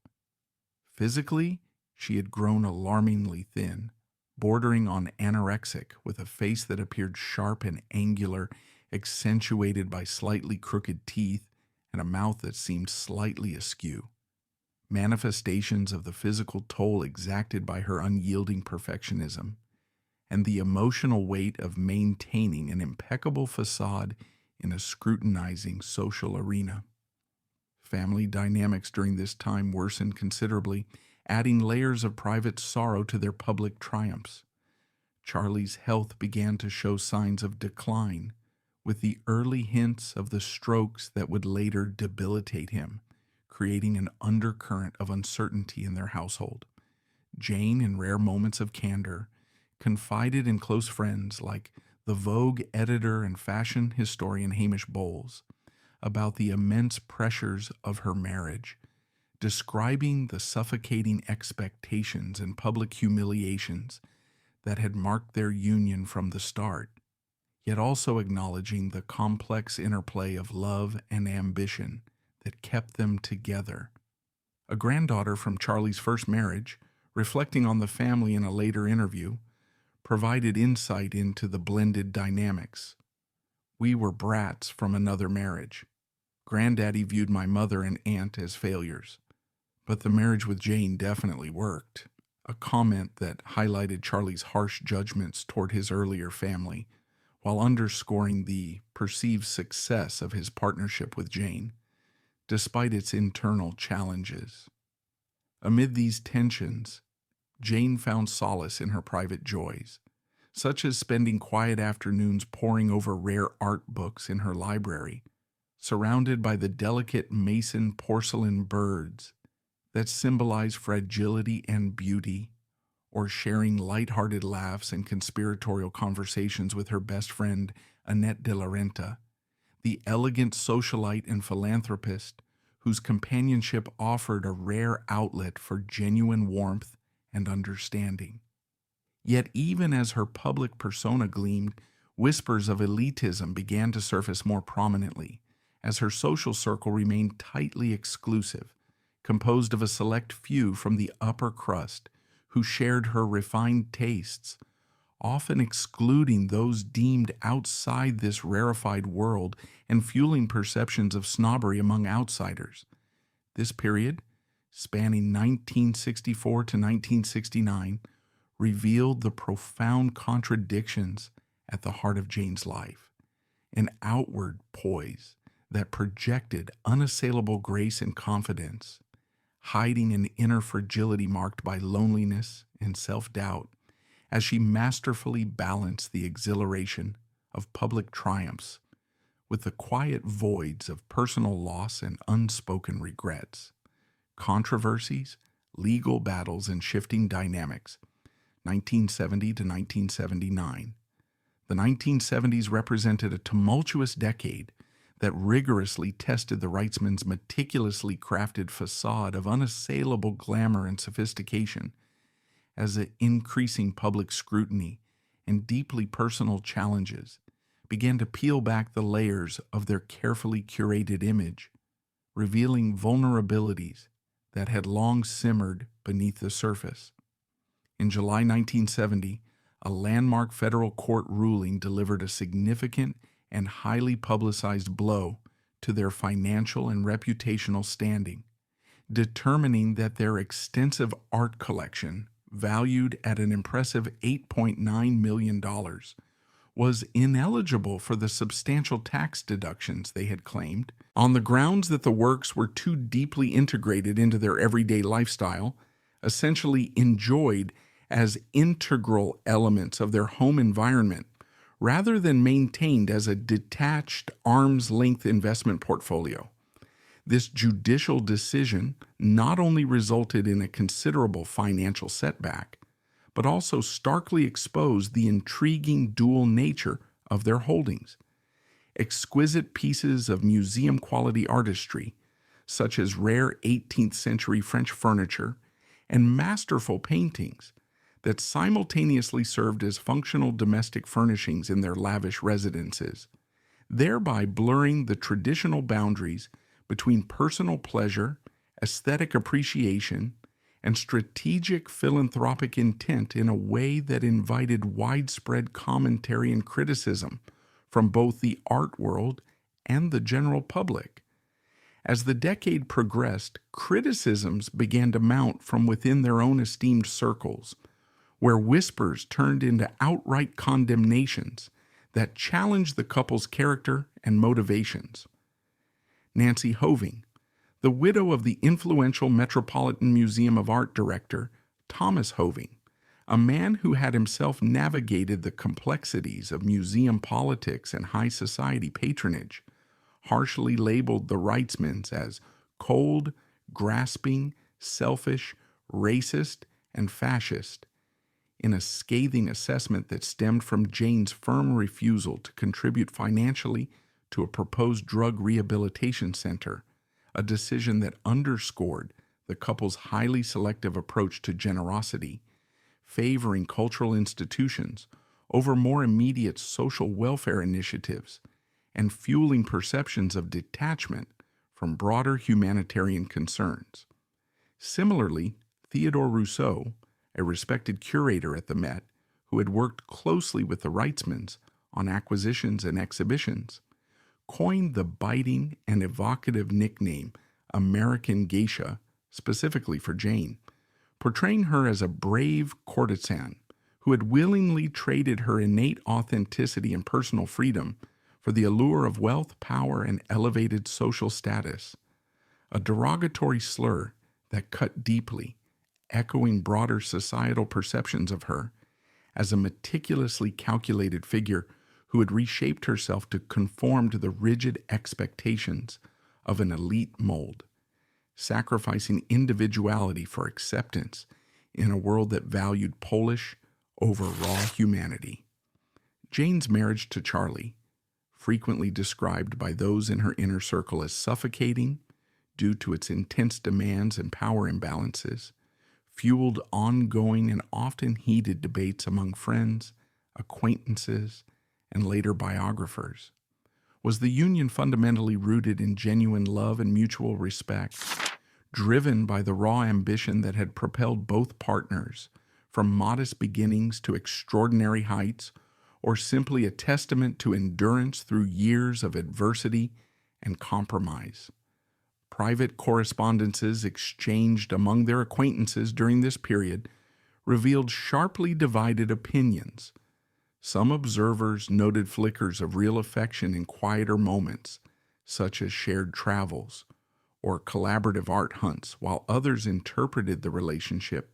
Physically, she had grown alarmingly thin, bordering on anorexic, with a face that appeared sharp and angular, accentuated by slightly crooked teeth and a mouth that seemed slightly askew. Manifestations of the physical toll exacted by her unyielding perfectionism, and the emotional weight of maintaining an impeccable facade in a scrutinizing social arena. Family dynamics during this time worsened considerably, adding layers of private sorrow to their public triumphs. Charlie's health began to show signs of decline, with the early hints of the strokes that would later debilitate him, creating an undercurrent of uncertainty in their household. Jayne, in rare moments of candor, confided in close friends like the Vogue editor and fashion historian Hamish Bowles about the immense pressures of her marriage, describing the suffocating expectations and public humiliations that had marked their union from the start, yet also acknowledging the complex interplay of love and ambition that kept them together. A granddaughter from Charlie's first marriage, reflecting on the family in a later interview, provided insight into the blended dynamics. "We were brats from another marriage. Granddaddy viewed my mother and aunt as failures, but the marriage with Jayne definitely worked," a comment that highlighted Charlie's harsh judgments toward his earlier family, while underscoring the perceived success of his partnership with Jayne, despite its internal challenges. Amid these tensions, Jayne found solace in her private joys, such as spending quiet afternoons poring over rare art books in her library, surrounded by the delicate mason porcelain birds that symbolize fragility and beauty, or sharing light-hearted laughs and conspiratorial conversations with her best friend, Annette de la Renta, the elegant socialite and philanthropist whose companionship offered a rare outlet for genuine warmth and understanding. Yet even as her public persona gleamed, whispers of elitism began to surface more prominently, as her social circle remained tightly exclusive, composed of a select few from the upper crust who shared her refined tastes, often excluding those deemed outside this rarefied world and fueling perceptions of snobbery among outsiders. This period, spanning 1964 to 1969, revealed the profound contradictions at the heart of Jayne's life, an outward poise that projected unassailable grace and confidence, hiding an inner fragility marked by loneliness and self-doubt, as she masterfully balanced the exhilaration of public triumphs with the quiet voids of personal loss and unspoken regrets. Controversies, legal battles, and shifting dynamics, 1970 to 1979. The 1970s represented a tumultuous decade that rigorously tested the Wrightsman's meticulously crafted facade of unassailable glamour and sophistication, as the increasing public scrutiny and deeply personal challenges began to peel back the layers of their carefully curated image, revealing vulnerabilities that had long simmered beneath the surface. In July 1970, a landmark federal court ruling delivered a significant and highly publicized blow to their financial and reputational standing, determining that their extensive art collection, valued at an impressive $8.9 million, was ineligible for the substantial tax deductions they had claimed, on the grounds that the works were too deeply integrated into their everyday lifestyle, essentially enjoyed as integral elements of their home environment, rather than maintained as a detached arm's-length investment portfolio. This judicial decision not only resulted in a considerable financial setback, but also starkly exposed the intriguing dual nature of their holdings. Exquisite pieces of museum-quality artistry, such as rare 18th century French furniture, and masterful paintings that simultaneously served as functional domestic furnishings in their lavish residences, thereby blurring the traditional boundaries between personal pleasure, aesthetic appreciation, and strategic philanthropic intent in a way that invited widespread commentary and criticism from both the art world and the general public. As the decade progressed, criticisms began to mount from within their own esteemed circles, where whispers turned into outright condemnations that challenged the couple's character and motivations. Nancy Hoving, the widow of the influential Metropolitan Museum of Art director Thomas Hoving, a man who had himself navigated the complexities of museum politics and high society patronage, harshly labeled the Wrightsmans as cold, grasping, selfish, racist, and fascist, in a scathing assessment that stemmed from Jayne's firm refusal to contribute financially to a proposed drug rehabilitation center, a decision that underscored the couple's highly selective approach to generosity, favoring cultural institutions over more immediate social welfare initiatives, and fueling perceptions of detachment from broader humanitarian concerns. Similarly, Theodore Rousseau, a respected curator at the Met who had worked closely with the Wrightsmans on acquisitions and exhibitions, coined the biting and evocative nickname American Geisha specifically for Jayne, portraying her as a brave courtesan who had willingly traded her innate authenticity and personal freedom for the allure of wealth, power, and elevated social status, a derogatory slur that cut deeply, echoing broader societal perceptions of her as a meticulously calculated figure who had reshaped herself to conform to the rigid expectations of an elite mold, sacrificing individuality for acceptance in a world that valued Polish over raw humanity. Jayne's marriage to Charlie, frequently described by those in her inner circle as suffocating due to its intense demands and power imbalances, fueled ongoing and often heated debates among friends, acquaintances, and later biographers. Was the union fundamentally rooted in genuine love and mutual respect, driven by the raw ambition that had propelled both partners from modest beginnings to extraordinary heights, or simply a testament to endurance through years of adversity and compromise? Private correspondences exchanged among their acquaintances during this period revealed sharply divided opinions. Some observers noted flickers of real affection in quieter moments, such as shared travels or collaborative art hunts, while others interpreted the relationship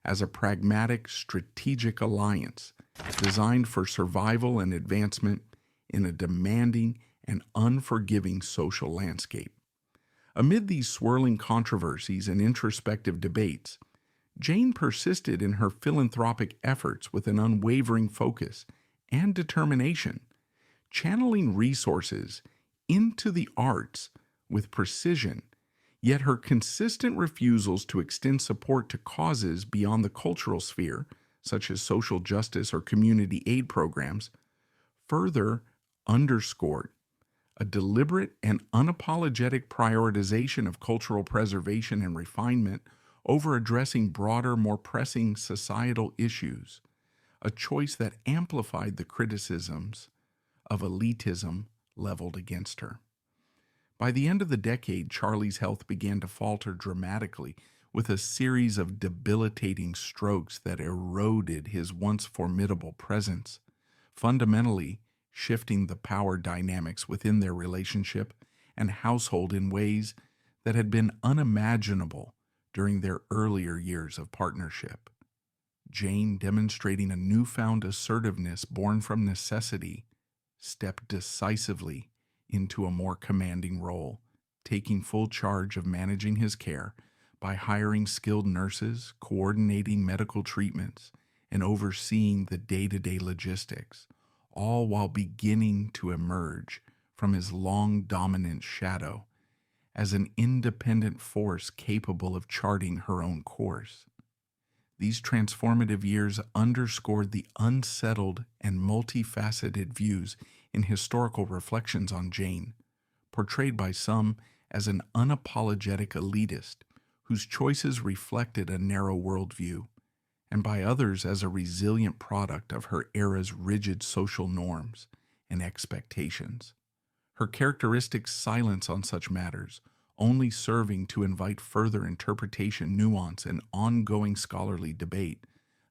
as a pragmatic, strategic alliance designed for survival and advancement in a demanding and unforgiving social landscape. Amid these swirling controversies and introspective debates, Jayne persisted in her philanthropic efforts with an unwavering focus and determination, channeling resources into the arts with precision, yet her consistent refusals to extend support to causes beyond the cultural sphere, such as social justice or community aid programs, further underscored a deliberate and unapologetic prioritization of cultural preservation and refinement over addressing broader, more pressing societal issues, a choice that amplified the criticisms of elitism leveled against her. By the end of the decade, Charlie's health began to falter dramatically, with a series of debilitating strokes that eroded his once formidable presence, fundamentally shifting the power dynamics within their relationship and household in ways that had been unimaginable during their earlier years of partnership. Jayne, demonstrating a newfound assertiveness born from necessity, stepped decisively into a more commanding role, taking full charge of managing his care by hiring skilled nurses, coordinating medical treatments, and overseeing the day-to-day logistics, all while beginning to emerge from his long dominant shadow as an independent force capable of charting her own course. These transformative years underscored the unsettled and multifaceted views in historical reflections on Jayne, portrayed by some as an unapologetic elitist whose choices reflected a narrow worldview, and by others as a resilient product of her era's rigid social norms and expectations. Her characteristic silence on such matters only serving to invite further interpretation, nuance, and ongoing scholarly debate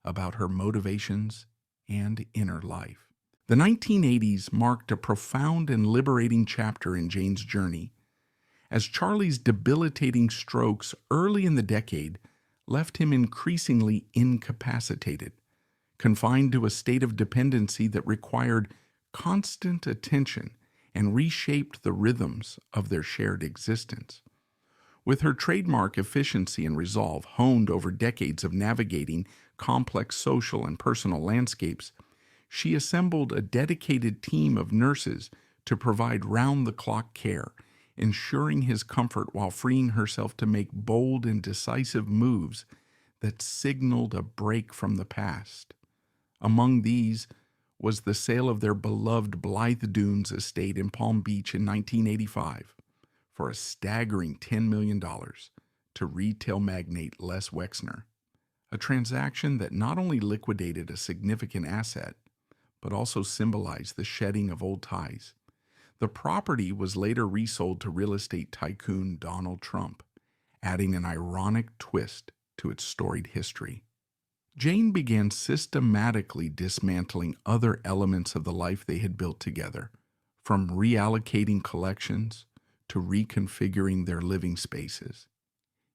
about her motivations and inner life. The 1980s marked a profound and liberating chapter in Jayne's journey, as Charlie's debilitating strokes early in the decade left him increasingly incapacitated, confined to a state of dependency that required constant attention and reshaped the rhythms of their shared existence. With her trademark efficiency and resolve honed over decades of navigating complex social and personal landscapes, she assembled a dedicated team of nurses to provide round-the-clock care, ensuring his comfort while freeing herself to make bold and decisive moves that signaled a break from the past. Among these was the sale of their beloved Blythe Dunes estate in Palm Beach in 1985 for a staggering $10 million to retail magnate Les Wexner, a transaction that not only liquidated a significant asset, but also symbolized the shedding of old ties. The property was later resold to real estate tycoon Donald Trump, adding an ironic twist to its storied history. Jayne began systematically dismantling other elements of the life they had built together, from reallocating collections to reconfiguring their living spaces,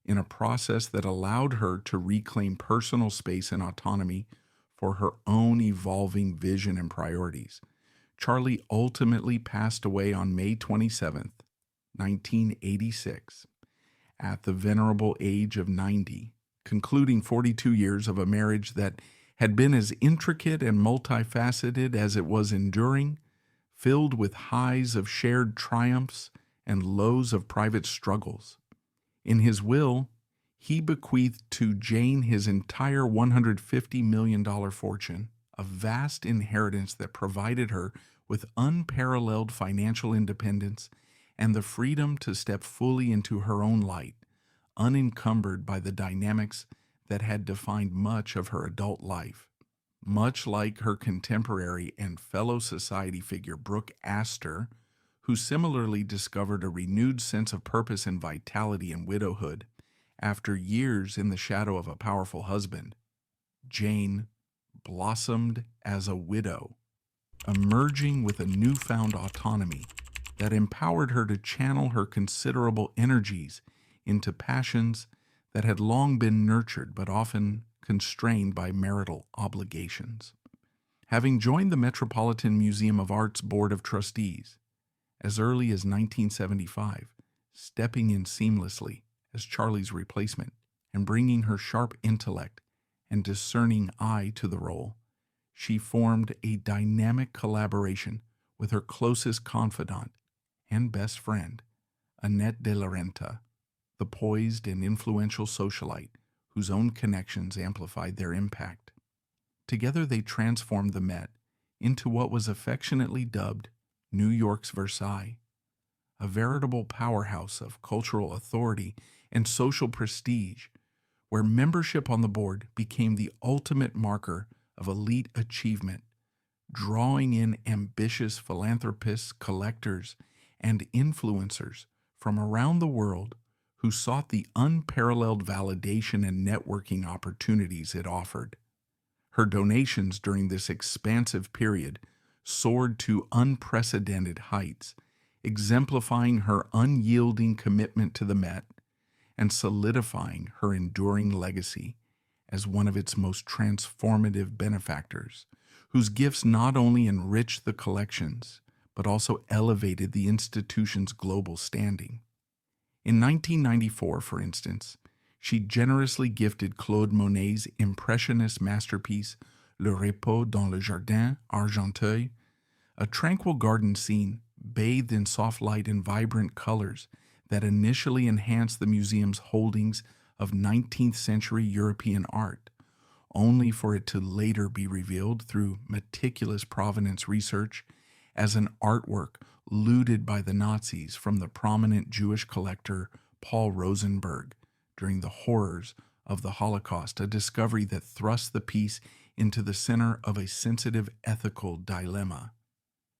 in a process that allowed her to reclaim personal space and autonomy for her own evolving vision and priorities. Charlie ultimately passed away on May 27, 1986, at the venerable age of 90, concluding 42 years of a marriage that had been as intricate and multifaceted as it was enduring, filled with highs of shared triumphs and lows of private struggles. In his will, he bequeathed to Jayne his entire $150 million fortune, a vast inheritance that provided her with unparalleled financial independence and the freedom to step fully into her own light, unencumbered by the dynamics that had defined much of her adult life. Much like her contemporary and fellow society figure Brooke Astor, who similarly discovered a renewed sense of purpose and vitality in widowhood after years in the shadow of a powerful husband, Jayne blossomed as a widow, emerging with a newfound autonomy that empowered her to channel her considerable energies into passions that had long been nurtured but often constrained by marital obligations. Having joined the Metropolitan Museum of Art's Board of Trustees as early as 1975, stepping in seamlessly as Charlie's replacement and bringing her sharp intellect and discerning eye to the role, she formed a dynamic collaboration with her closest confidant and best friend, Annette de la Renta, the poised and influential socialite whose own connections amplified their impact. Together they transformed the Met into what was affectionately dubbed New York's Versailles, a veritable powerhouse of cultural authority and social prestige, where membership on the board became the ultimate marker of elite achievement, drawing in ambitious philanthropists, collectors, and influencers from around the world who sought the unparalleled validation and networking opportunities it offered. Her donations during this expansive period soared to unprecedented heights, exemplifying her unyielding commitment to the Met and solidifying her enduring legacy as one of its most transformative benefactors, whose gifts not only enriched the collections, but also elevated the institution's global standing. In 1994, for instance, she generously gifted Claude Monet's impressionist masterpiece Le Repos dans le Jardin Argenteuil, a tranquil garden scene bathed in soft light and vibrant colors that initially enhanced the museum's holdings of 19th century European art, only for it to later be revealed through meticulous provenance research as an artwork looted by the Nazis from the prominent Jewish collector Paul Rosenberg during the horrors of the Holocaust, a discovery that thrust the piece into the center of a sensitive ethical dilemma.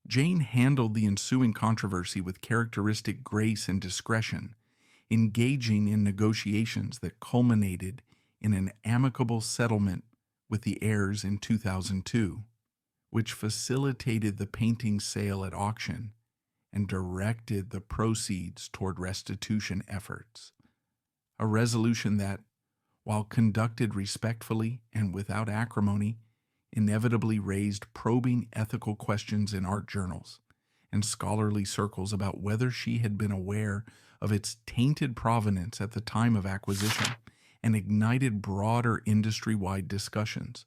Jayne handled the ensuing controversy with characteristic grace and discretion, engaging in negotiations that culminated in an amicable settlement with the heirs in 2002, which facilitated the painting's sale at auction and directed the proceeds toward restitution efforts. A resolution that, while conducted respectfully and without acrimony, inevitably raised probing ethical questions in art journals and scholarly circles about whether she had been aware of its tainted provenance at the time of acquisition, and ignited broader industry-wide discussions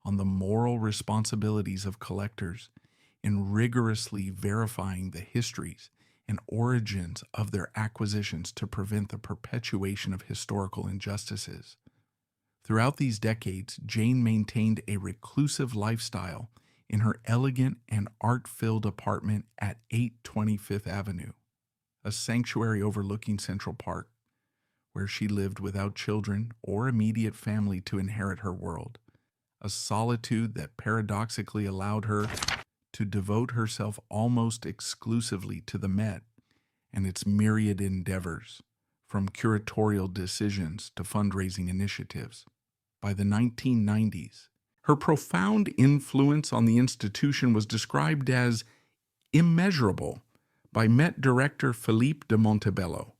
on the moral responsibilities of collectors in rigorously verifying the histories and origins of their acquisitions to prevent the perpetuation of historical injustices. Throughout these decades, Jayne maintained a reclusive lifestyle in her elegant and art-filled apartment at 825th Avenue, a sanctuary overlooking Central Park, where she lived without children or immediate family to inherit her world, a solitude that paradoxically allowed her to devote herself almost exclusively to the Met and its myriad endeavors, from curatorial decisions to fundraising initiatives. By the 1990s, her profound influence on the institution was described as immeasurable by Met director Philippe de Montebello,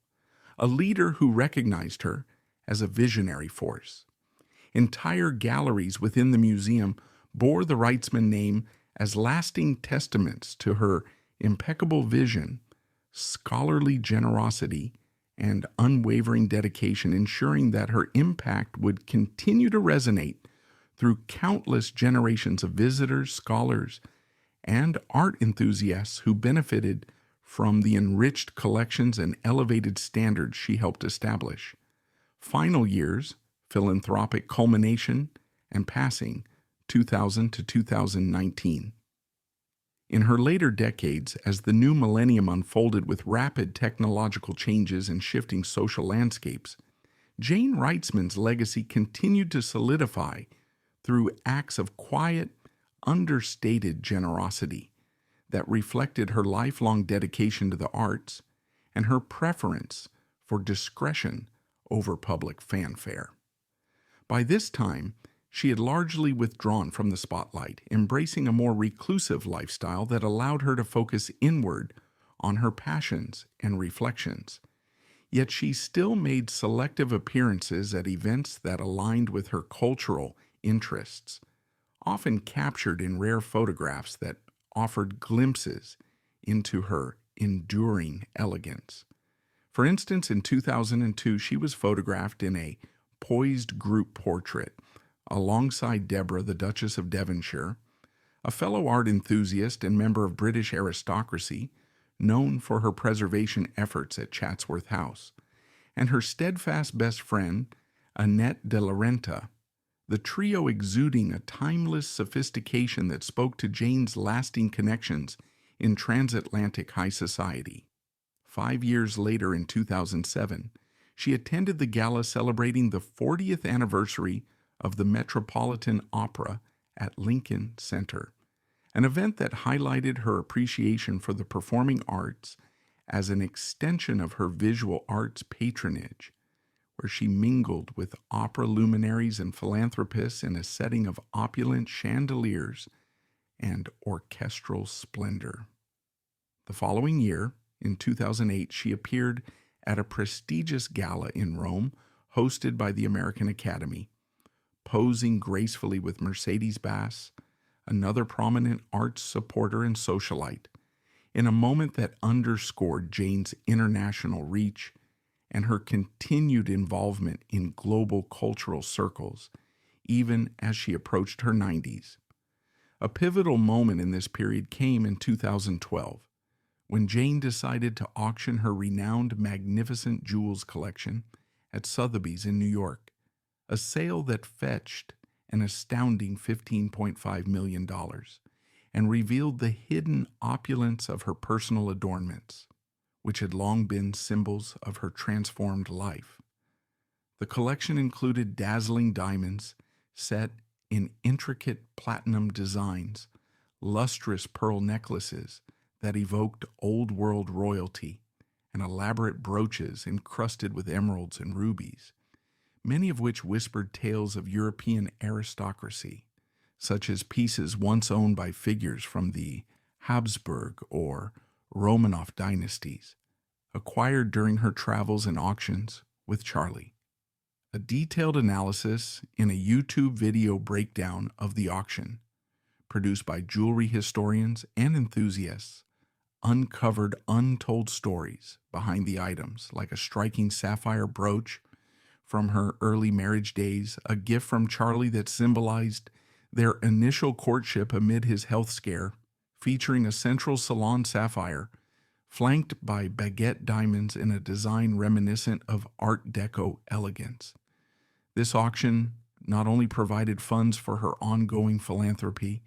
a leader who recognized her as a visionary force. Entire galleries within the museum bore the Wrightsman name as lasting testaments to her impeccable vision, scholarly generosity, and unwavering dedication, ensuring that her impact would continue to resonate through countless generations of visitors, scholars, and art enthusiasts who benefited from the enriched collections and elevated standards she helped establish. Final years, Philanthropic, Culmination, and Passing, 2000 to 2019. In her later decades, as the new millennium unfolded with rapid technological changes and shifting social landscapes, Jayne Wrightsman's legacy continued to solidify through acts of quiet, understated generosity that reflected her lifelong dedication to the arts and her preference for discretion over public fanfare. By this time, she had largely withdrawn from the spotlight, embracing a more reclusive lifestyle that allowed her to focus inward on her passions and reflections. Yet she still made selective appearances at events that aligned with her cultural interests, often captured in rare photographs that offered glimpses into her enduring elegance. For instance, in 2002, she was photographed in a poised group portrait alongside Deborah, the Duchess of Devonshire, a fellow art enthusiast and member of British aristocracy, known for her preservation efforts at Chatsworth House, and her steadfast best friend, Annette de la Renta, the trio exuding a timeless sophistication that spoke to Jayne's lasting connections in transatlantic high society. 5 years later, in 2007, she attended the gala celebrating the 40th anniversary of the Metropolitan Opera at Lincoln Center, an event that highlighted her appreciation for the performing arts as an extension of her visual arts patronage, where she mingled with opera luminaries and philanthropists in a setting of opulent chandeliers and orchestral splendor. The following year, in 2008, she appeared at a prestigious gala in Rome hosted by the American Academy, posing gracefully with Mercedes Bass, another prominent arts supporter and socialite, in a moment that underscored Jayne's international reach and her continued involvement in global cultural circles, even as she approached her 90s. A pivotal moment in this period came in 2012, when Jayne decided to auction her renowned Magnificent Jewels collection at Sotheby's in New York, a sale that fetched an astounding $15.5 million, and revealed the hidden opulence of her personal adornments, which had long been symbols of her transformed life. The collection included dazzling diamonds set in intricate platinum designs, lustrous pearl necklaces that evoked old world royalty, and elaborate brooches encrusted with emeralds and rubies, many of which whispered tales of European aristocracy, such as pieces once owned by figures from the Habsburg or Romanov dynasties, acquired during her travels and auctions with Charlie. A detailed analysis in a YouTube video breakdown of the auction, produced by jewelry historians and enthusiasts, uncovered untold stories behind the items, like a striking sapphire brooch from her early marriage days, a gift from Charlie that symbolized their initial courtship amid his health scare, featuring a central salon sapphire flanked by baguette diamonds in a design reminiscent of Art Deco elegance. This auction not only provided funds for her ongoing philanthropy,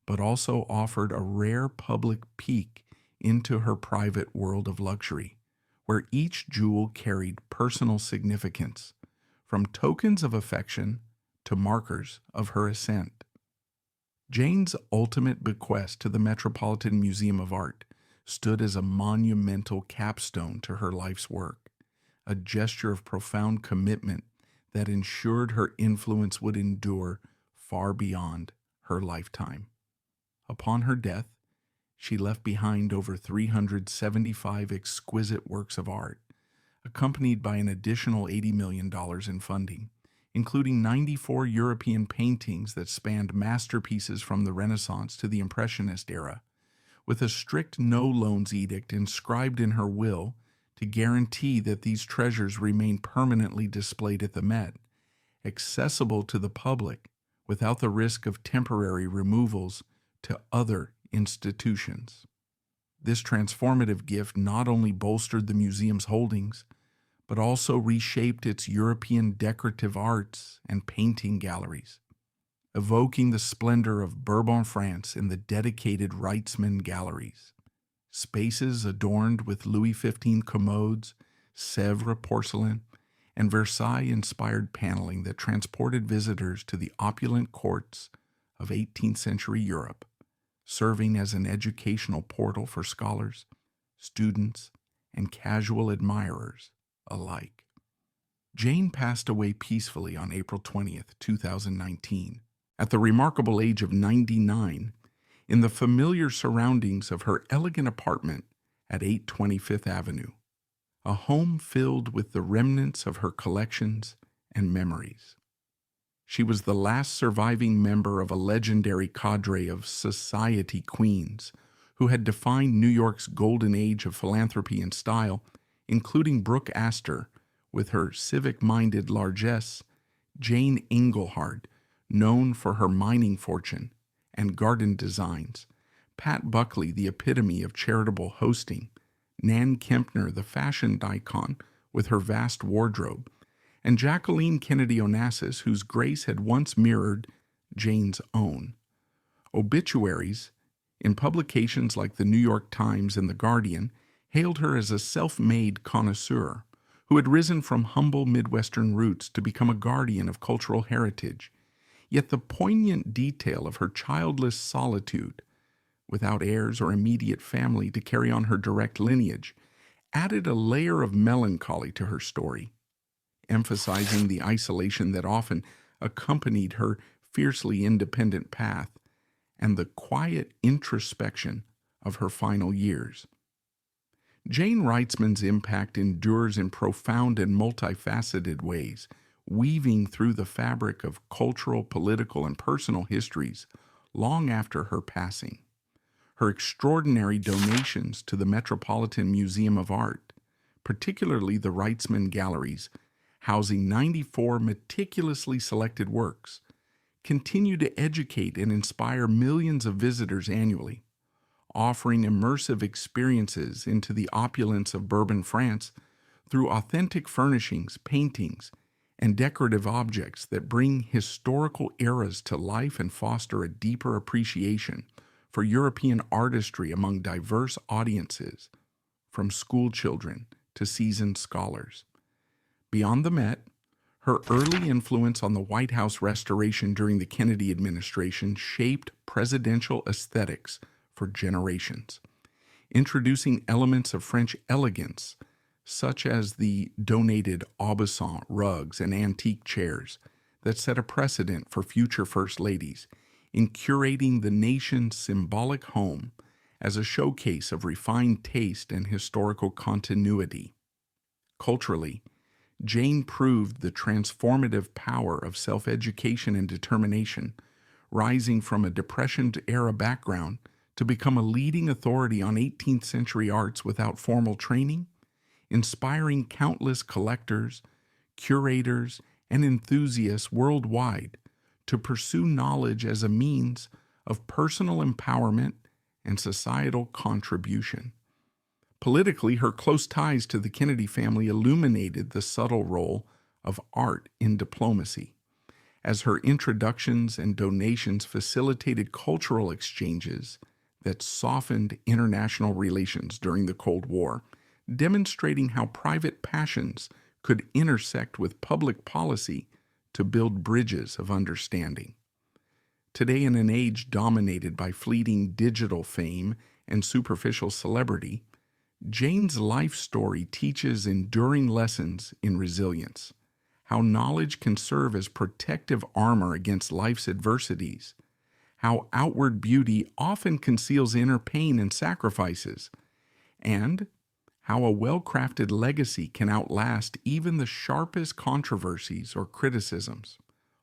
but also offered a rare public peek into her private world of luxury, where each jewel carried personal significance, from tokens of affection to markers of her ascent. Jayne's ultimate bequest to the Metropolitan Museum of Art stood as a monumental capstone to her life's work, a gesture of profound commitment that ensured her influence would endure far beyond her lifetime. Upon her death, she left behind over 375 exquisite works of art, accompanied by an additional $80 million in funding, including 94 European paintings that spanned masterpieces from the Renaissance to the Impressionist era, with a strict no-loans edict inscribed in her will to guarantee that these treasures remain permanently displayed at the Met, accessible to the public without the risk of temporary removals to other institutions. This transformative gift not only bolstered the museum's holdings, but also reshaped its European decorative arts and painting galleries, evoking the splendor of Bourbon France in the dedicated Wrightsman galleries, spaces adorned with Louis XV commodes, Sèvres porcelain, and Versailles-inspired paneling that transported visitors to the opulent courts of 18th century Europe, serving as an educational portal for scholars, students, and casual admirers alike. Jayne passed away peacefully on April 20th, 2019, at the remarkable age of 99, in the familiar surroundings of her elegant apartment at 820 Fifth Avenue, a home filled with the remnants of her collections and memories. She was the last surviving member of a legendary cadre of society queens who had defined New York's golden age of philanthropy and style, including Brooke Astor with her civic-minded largesse, Jane Engelhard, known for her mining fortune and garden designs, Pat Buckley, the epitome of charitable hosting, Nan Kempner, the fashion icon with her vast wardrobe, and Jacqueline Kennedy Onassis, whose grace had once mirrored Jayne's own. Obituaries in publications like the New York Times and The Guardian hailed her as a self-made connoisseur who had risen from humble Midwestern roots to become a guardian of cultural heritage. Yet the poignant detail of her childless solitude, without heirs or immediate family to carry on her direct lineage, added a layer of melancholy to her story, emphasizing the isolation that often accompanied her fiercely independent path and the quiet introspection of her final years. Jayne Wrightsman's impact endures in profound and multifaceted ways, weaving through the fabric of cultural, political, and personal histories long after her passing. Her extraordinary donations to the Metropolitan Museum of Art, particularly the Wrightsman galleries, housing 94 meticulously selected works, continue to educate and inspire millions of visitors annually, offering immersive experiences into the opulence of Bourbon France through authentic furnishings, paintings, and decorative objects that bring historical eras to life and foster a deeper appreciation for European artistry among diverse audiences, from school children to seasoned scholars. Beyond the Met, her early influence on the White House restoration during the Kennedy administration shaped presidential aesthetics for generations, introducing elements of French elegance, such as the donated Aubusson rugs and antique chairs that set a precedent for future First Ladies in curating the nation's symbolic home as a showcase of refined taste and historical continuity. Culturally, Jayne proved the transformative power of self-education and determination, rising from a Depression-era background to become a leading authority on 18th century arts without formal training, inspiring countless collectors, curators, and enthusiasts worldwide to pursue knowledge as a means of personal empowerment and societal contribution. Politically, her close ties to the Kennedy family illuminated the subtle role of art in diplomacy, as her introductions and donations facilitated cultural exchanges that softened international relations during the Cold War, demonstrating how private passions could intersect with public policy to build bridges of understanding. Today, in an age dominated by fleeting digital fame and superficial celebrity, Jayne's life story teaches enduring lessons in resilience, how knowledge can serve as protective armor against life's adversities, how outward beauty often conceals inner pain and sacrifices, and how a well-crafted legacy can outlast even the sharpest controversies or criticisms.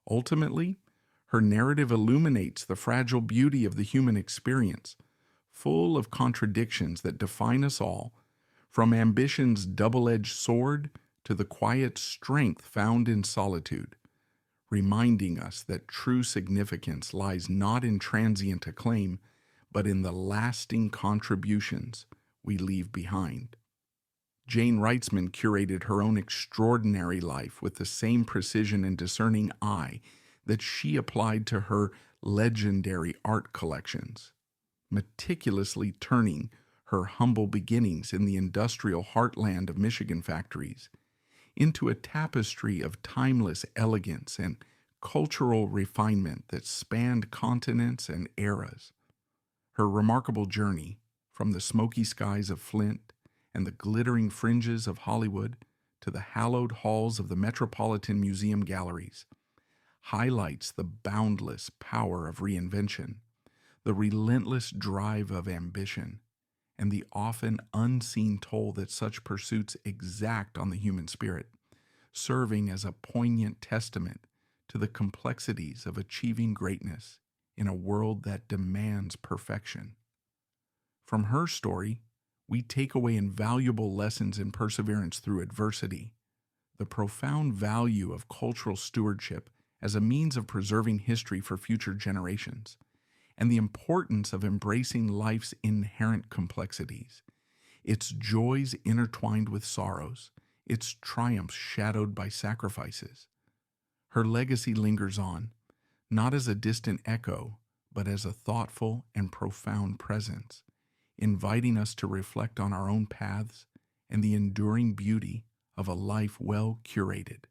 Ultimately, her narrative illuminates the fragile beauty of the human experience, full of contradictions that define us all, from ambition's double-edged sword to the quiet strength found in solitude, reminding us that true significance lies not in transient acclaim, but in the lasting contributions we leave behind. Jayne Wrightsman curated her own extraordinary life with the same precision and discerning eye that she applied to her legendary art collections, meticulously turning her humble beginnings in the industrial heartland of Michigan factories into a tapestry of timeless elegance and cultural refinement that spanned continents and eras. Her remarkable journey from the smoky skies of Flint and the glittering fringes of Hollywood to the hallowed halls of the Metropolitan Museum galleries highlights the boundless power of reinvention, the relentless drive of ambition, and the often unseen toll that such pursuits exact on the human spirit, serving as a poignant testament to the complexities of achieving greatness in a world that demands perfection. From her story, we take away invaluable lessons in perseverance through adversity, the profound value of cultural stewardship as a means of preserving history for future generations, and the importance of embracing life's inherent complexities, its joys intertwined with sorrows, its triumphs shadowed by sacrifices. Her legacy lingers on, not as a distant echo, but as a thoughtful and profound presence, inviting us to reflect on our own paths and the enduring beauty of a life well curated.